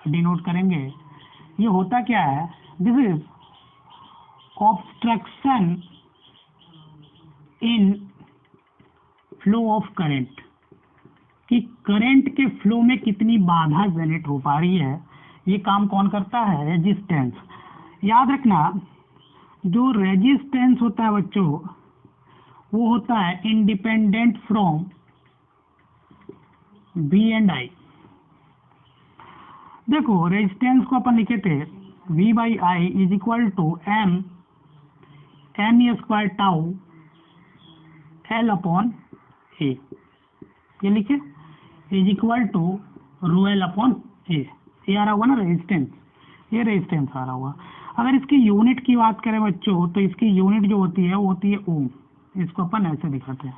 डिनोट करेंगे। ये होता क्या है? This is obstruction in flow of current, कि करंट के फ्लो में कितनी बाधा जनरेट हो पा रही है, ये काम कौन करता है? रेजिस्टेंस। याद रखना, जो रेजिस्टेंस होता है बच्चों, वो होता है independent from V and I। देखो, रेजिस्टेंस को अपन लिखे थे V by I is equal to M A square tau L upon A, ये लिखे, is equal to rho L upon A. ये आ रहा होगा ना रेजिस्टेंस, ये रेजिस्टेंस आ रहा होगा। अगर इसकी यूनिट की बात करें बच्चों, तो इसकी यूनिट जो होती है वो होती है ओम। इसको अपन ऐसे दिखाते हैं।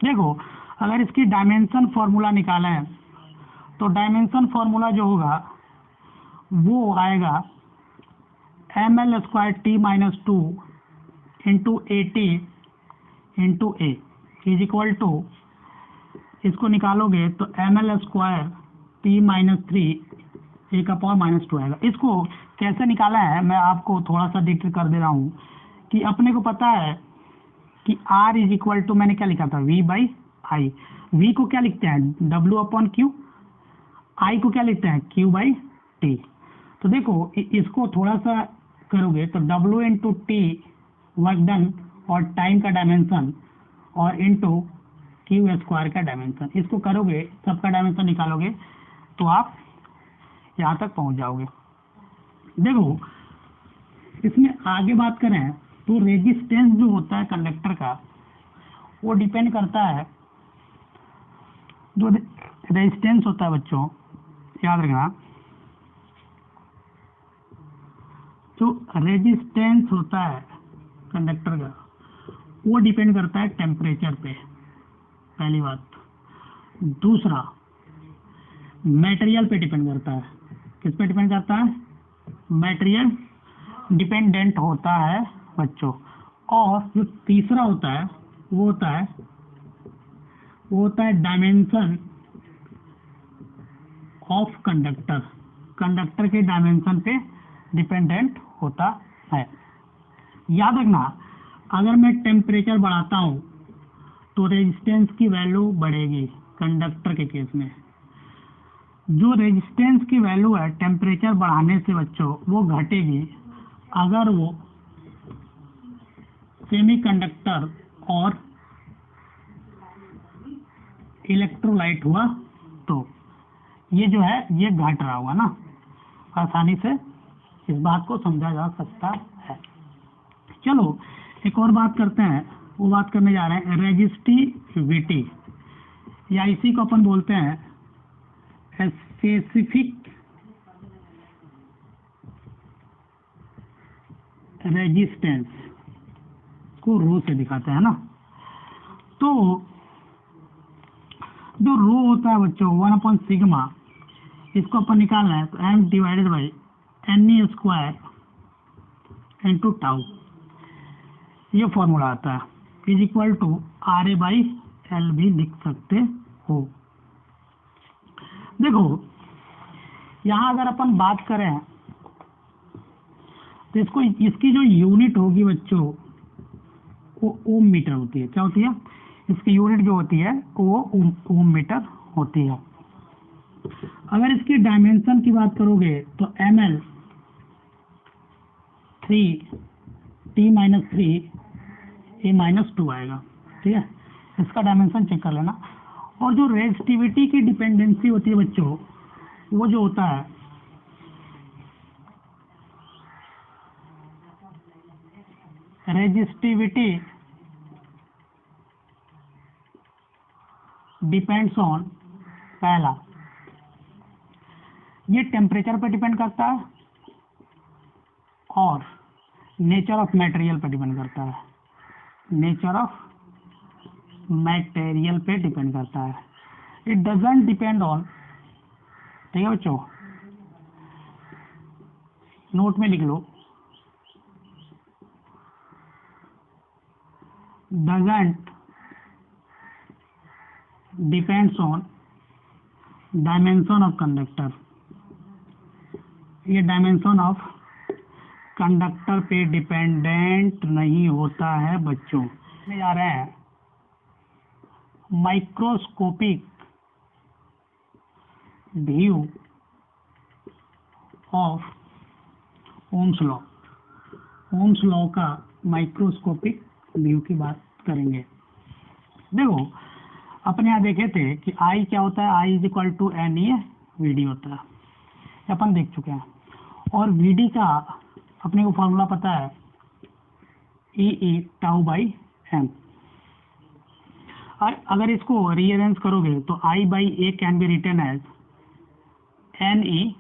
देखो, अगर इसकी डायमेंशन फॉर्मूला निकाला है, तो डायमेंशन फॉर्मूला जो होगा वो आएगा M L square T minus two into A T into A is equal to, इसको निकालोगे तो M L square T minus three A का पावर माइनस टू आएगा। इसको कैसे निकाला है मैं आपको थोड़ा सा डिटेल कर दे रहा हूँ कि अपने को पता है कि R इज इक्वल टू, मैंने क्या लिखा था, V बाई आई। V को क्या लिखते हैं? W upon Q. I को क्या लिखते हैं? Q by T. तो देखो, इसको थोड़ा सा करोगे तो W into T work done और टाइम का डायमेंशन और इंटू क्यू स्क्वायर का डायमेंशन, इसको करोगे, सबका डायमेंशन निकालोगे तो आप यहाँ तक पहुँच जाओगे। देखो, इसमें आगे बात करें तो रेजिस्टेंस जो होता है कंडक्टर का, वो डिपेंड करता है, जो रेजिस्टेंस होता है बच्चों, याद रखना, जो रेजिस्टेंस होता है कंडक्टर का वो डिपेंड करता है टेम्परेचर पे, पहली बात। दूसरा, मटेरियल पे डिपेंड करता है। किस पे डिपेंड करता है? मटेरियल डिपेंडेंट होता है बच्चों। और जो तीसरा होता है वो होता है डायमेंशन ऑफ कंडक्टर। कंडक्टर के डायमेंशन पे डिपेंडेंट होता है। याद रखना, अगर मैं टेम्परेचर बढ़ाता हूँ तो रेजिस्टेंस की वैल्यू बढ़ेगी कंडक्टर के केस में। जो रेजिस्टेंस की वैल्यू है टेम्परेचर बढ़ाने से बच्चों वो घटेगी अगर वो सेमीकंडक्टर और इलेक्ट्रोलाइट हुआ तो। ये जो है ये घट रहा होगा ना, आसानी से इस बात को समझा जा सकता है। चलो एक और बात करते हैं, वो बात करने जा रहे हैं रेजिस्टिविटी, या इसी को अपन बोलते हैं स्पेसिफिक रेजिस्टेंस, को रो से दिखाते हैं ना। तो जो रो होता है बच्चों 1 सिग्मा, इसको अपन निकालना है तो m divided by N square into tau, ये फॉर्मूला आता है, is equal to R A by L भी लिख सकते हो। देखो, यहाँ अगर अपन बात करें तो इसको, इसकी जो यूनिट होगी बच्चों वो ओम मीटर होती है। क्या होती है? इसकी यूनिट जो होती है वो ओम मीटर होती है। अगर इसकी डायमेंशन की बात करोगे तो एम एल 3 टी माइनस 3 ए माइनस 2 आएगा। ठीक है, इसका डायमेंशन चेक कर लेना। और जो रेजिस्टिविटी की डिपेंडेंसी होती है बच्चों, वो जो होता है रेजिस्टिविटी डिपेंड्स ऑन, पहला ये टेम्परेचर पर डिपेंड करता है और नेचर ऑफ मटेरियल पर डिपेंड करता है। नेचर ऑफ मटेरियल पे डिपेंड करता है, इट डजंट डिपेंड ऑन। ठीक है बच्चों, नोट में लिख लो, doesn't depends on dimension of conductor. ये डायमेंशन ऑफ कंडक्टर पे डिपेंडेंट नहीं होता है बच्चों। में जा रहे हैं microscopic view of Ohm's law. Ohm's law का माइक्रोस्कोपिक व्यू की बात करेंगे। देखो अपने यहाँ देखे थे कि आई क्या होता है, I is equal to N E V D होता है, अपन देख चुके हैं। और वी डी का अपने को फॉर्मूला पता है ई टाउ बाई एम। और अगर इसको रीअरेंज करोगे तो I by A can be written as N E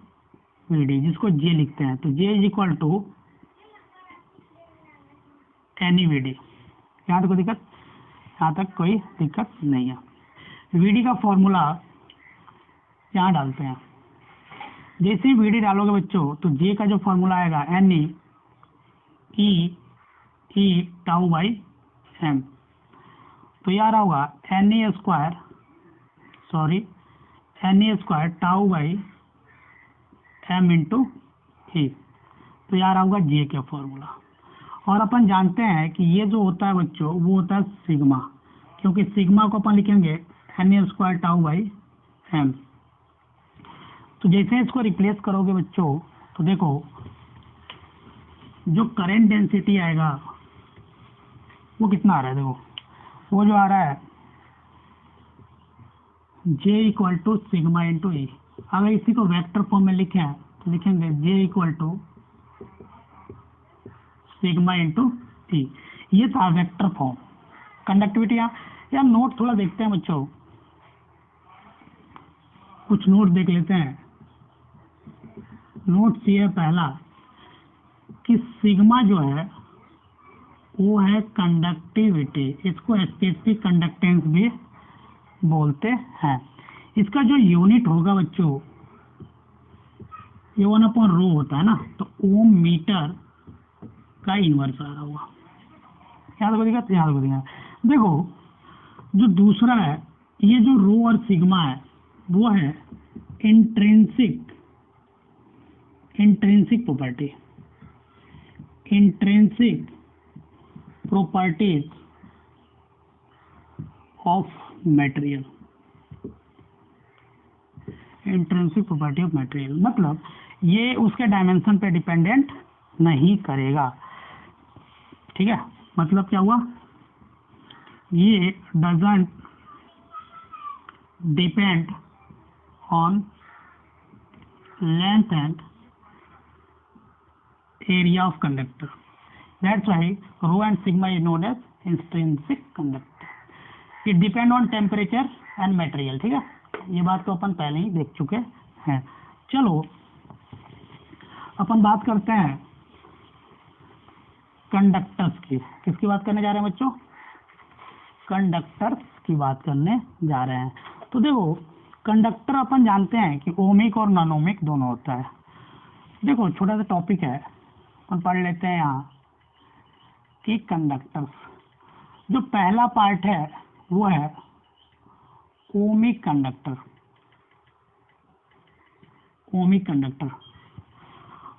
V D, जिसको जे लिखते हैं। तो J is equal to N E V D. यहाँ तक कोई दिक्कत, यहाँ तक कोई दिक्कत नहीं है। वी डी का फॉर्मूला यहाँ डालते हैं। जैसे ही वी डी डालोगे बच्चों तो जे का जो फॉर्मूला आएगा N E tau by M. तो यार होगा N E square tau by M into E. तो यार होगा जे का फॉर्मूला। और अपन जानते हैं कि ये जो होता है बच्चों वो होता है सिग्मा, क्योंकि सिग्मा को अपन लिखेंगे N E square tau by M. तो जैसे इसको रिप्लेस करोगे बच्चों तो देखो जो करंट डेंसिटी आएगा वो कितना आ रहा है। देखो वो जो आ रहा है J equal to sigma into E. अगर इसी को वेक्टर फॉर्म में लिखे हैं तो लिखेंगे J equal to sigma into E. ये था वेक्टर फॉर्म। कंडक्टिविटी या नोट थोड़ा देखते हैं बच्चों, कुछ नोट देख लेते हैं। नोट ये है पहला कि सिग्मा जो है वो है कंडक्टिविटी, इसको स्पेसिफिक कंडक्टेंस भी बोलते हैं। इसका जो यूनिट होगा बच्चों ये 1/ρ होता है ना, तो ओम मीटर का इनवर्स आ रहा होगा। याद रखिएगा। देखो जो दूसरा है ये जो रो और सिग्मा है वो है intrinsic properties of material. Intrinsic property of material मतलब ये उसके डायमेंशन पे डिपेंडेंट नहीं करेगा। ठीक है, मतलब क्या हुआ, ये doesn't depend on length and area of conductor. That's why rho and sigma is known as intrinsic conductor. It depend on temperature and material. ठीक है, ये बात तो अपन पहले ही देख चुके हैं। चलो अपन बात करते हैं कंडक्टर्स की। किसकी बात करने जा रहे हैं बच्चों? कंडक्टर्स की बात करने जा रहे हैं। तो देखो कंडक्टर अपन जानते हैं कि ओमिक और नॉन ओमिक दोनों होता है। देखो छोटा सा टॉपिक है, अपन पढ़ लेते हैं यहाँ कि कंडक्टर्स। जो पहला पार्ट है वो है ओमिक कंडक्टर।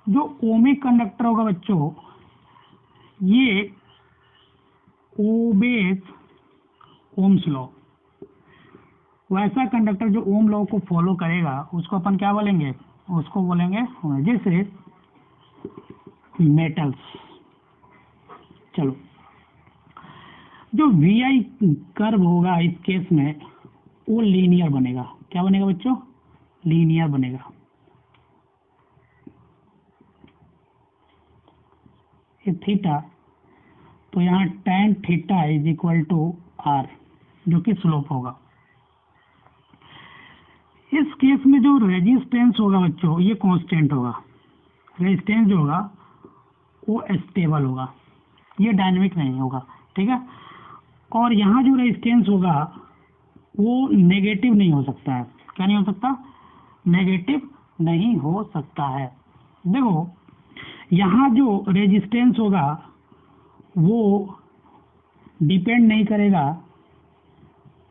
जो ओमिक कंडक्टर होगा बच्चों ये ओबेज ओम्स लॉ। वैसा कंडक्टर जो ओम लॉ को फॉलो करेगा उसको अपन क्या बोलेंगे? उसको बोलेंगे जैसे मेटल्स। चलो जो VI कर्व होगा इस केस में वो लीनियर बनेगा। क्या बनेगा बच्चों? लीनियर बनेगा। ये थीटा, तो यहाँ tan theta is equal to R जो कि स्लोप होगा। इस केस में जो रेजिस्टेंस होगा बच्चों ये कांस्टेंट होगा। रेजिस्टेंस जो होगा वो स्टेबल होगा, ये डायनेमिक नहीं होगा। ठीक है, और यहाँ जो रेजिस्टेंस होगा वो नेगेटिव नहीं हो सकता है। क्या नहीं हो सकता? नेगेटिव नहीं हो सकता है। देखो यहाँ जो रेजिस्टेंस होगा वो डिपेंड नहीं करेगा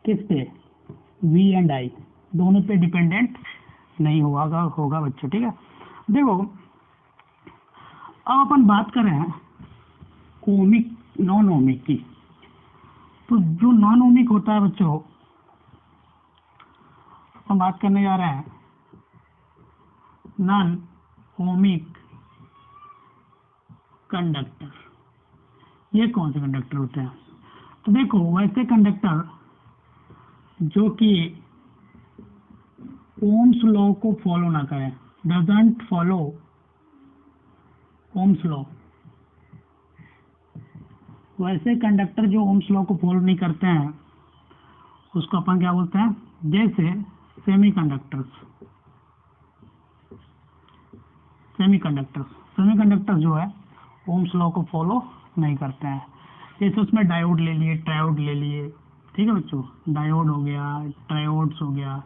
किस पे? V एंड I दोनों पे डिपेंडेंट नहीं होगा बच्चों। ठीक है, देखो अब अपन बात करें ओमिक नॉन ओमिक की। तो जो नॉन ओमिक होता है बच्चों, हम बात करने जा रहे हैं नॉन ओमिक कंडक्टर। ये कौन से कंडक्टर होते हैं? तो देखो, वैसे कंडक्टर जो कि ओम्स लॉ को फॉलो ना करें, डजंट फॉलो ओम्स लॉ, वैसे कंडक्टर जो ओम्स लॉ को फॉलो नहीं करते हैं उसको अपन क्या बोलते हैं? जैसे सेमीकंडक्टर्स। सेमीकंडक्टर्स जो है ओम्स लॉ को फॉलो नहीं करते हैं। जैसे उसमें डायोड ले लिए, ट्रायोड ले लिए, ठीक है बच्चों, डायोड हो गया, ट्रायोड्स हो गया,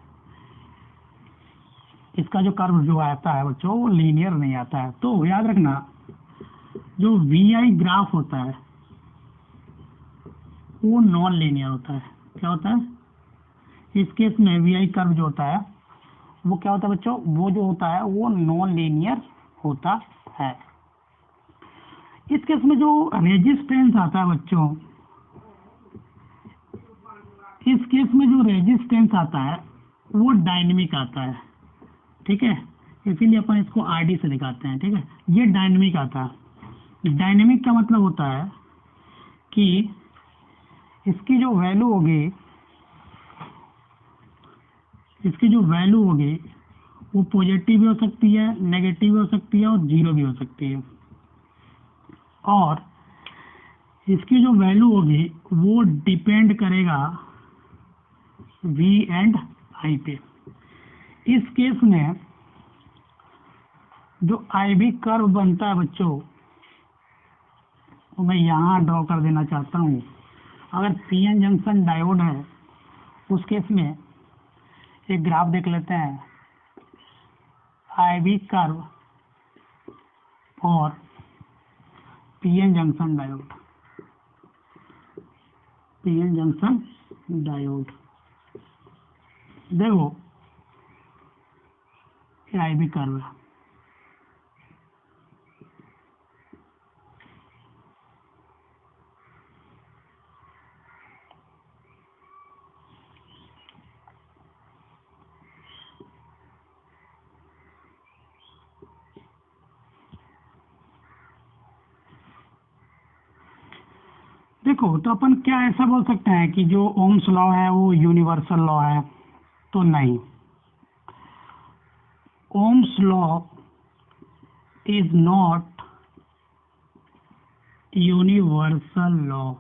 इसका जो कर्व जो आता है बच्चों वो लीनियर नहीं आता है। तो याद रखना, जो वी ग्राफ होता है वो नॉन लीनियर होता है। क्या होता है? इस केस में वी कर्व जो होता है वो क्या होता है बच्चों? वो जो होता है वो नॉन लीनियर होता है। इस केस में जो रेजिस्टेंस आता है बच्चों, इस केस में जो रेजिस्टेंस आता है वो डायनेमिक आता है, ठीक है, इसीलिए अपन इसको आरडी से दिखाते हैं, ठीक है। ये डायनेमिक आता है। डायनेमिक का मतलब होता है कि इसकी जो वैल्यू होगी वो पॉजिटिव भी हो सकती है, नेगेटिव भी हो सकती है और जीरो भी हो सकती है। और इसकी जो वैल्यू होगी वो डिपेंड करेगा वी एंड आई पे। इस केस में जो आई वी कर्व बनता है बच्चों वो मैं यहाँ ड्रॉ कर देना चाहता हूँ। अगर पीएन जंक्शन डायोड है उस केस में एक ग्राफ देख लेते हैं, आई वी कर्व और पीएन जंक्शन डायोड। देखो ये आई वी कर्व है, देखो। तो अपन क्या ऐसा बोल सकते हैं कि जो ओम्स लॉ है वो यूनिवर्सल लॉ है? तो नहीं, Ohm's law is not universal law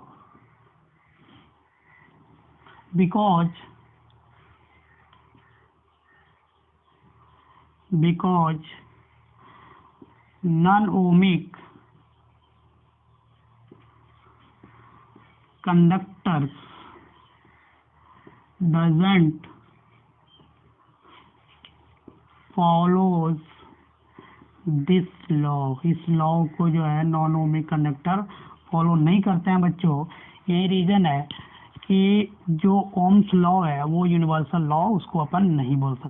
because non-ohmic conductors doesn't follows this law. इस लॉ को जो है नॉन ओमिक कंडक्टर फॉलो नहीं करते हैं बच्चों। यही रीजन है कि जो ओम्स लॉ है वो यूनिवर्सल लॉ उसको अपन नहीं बोल सकते।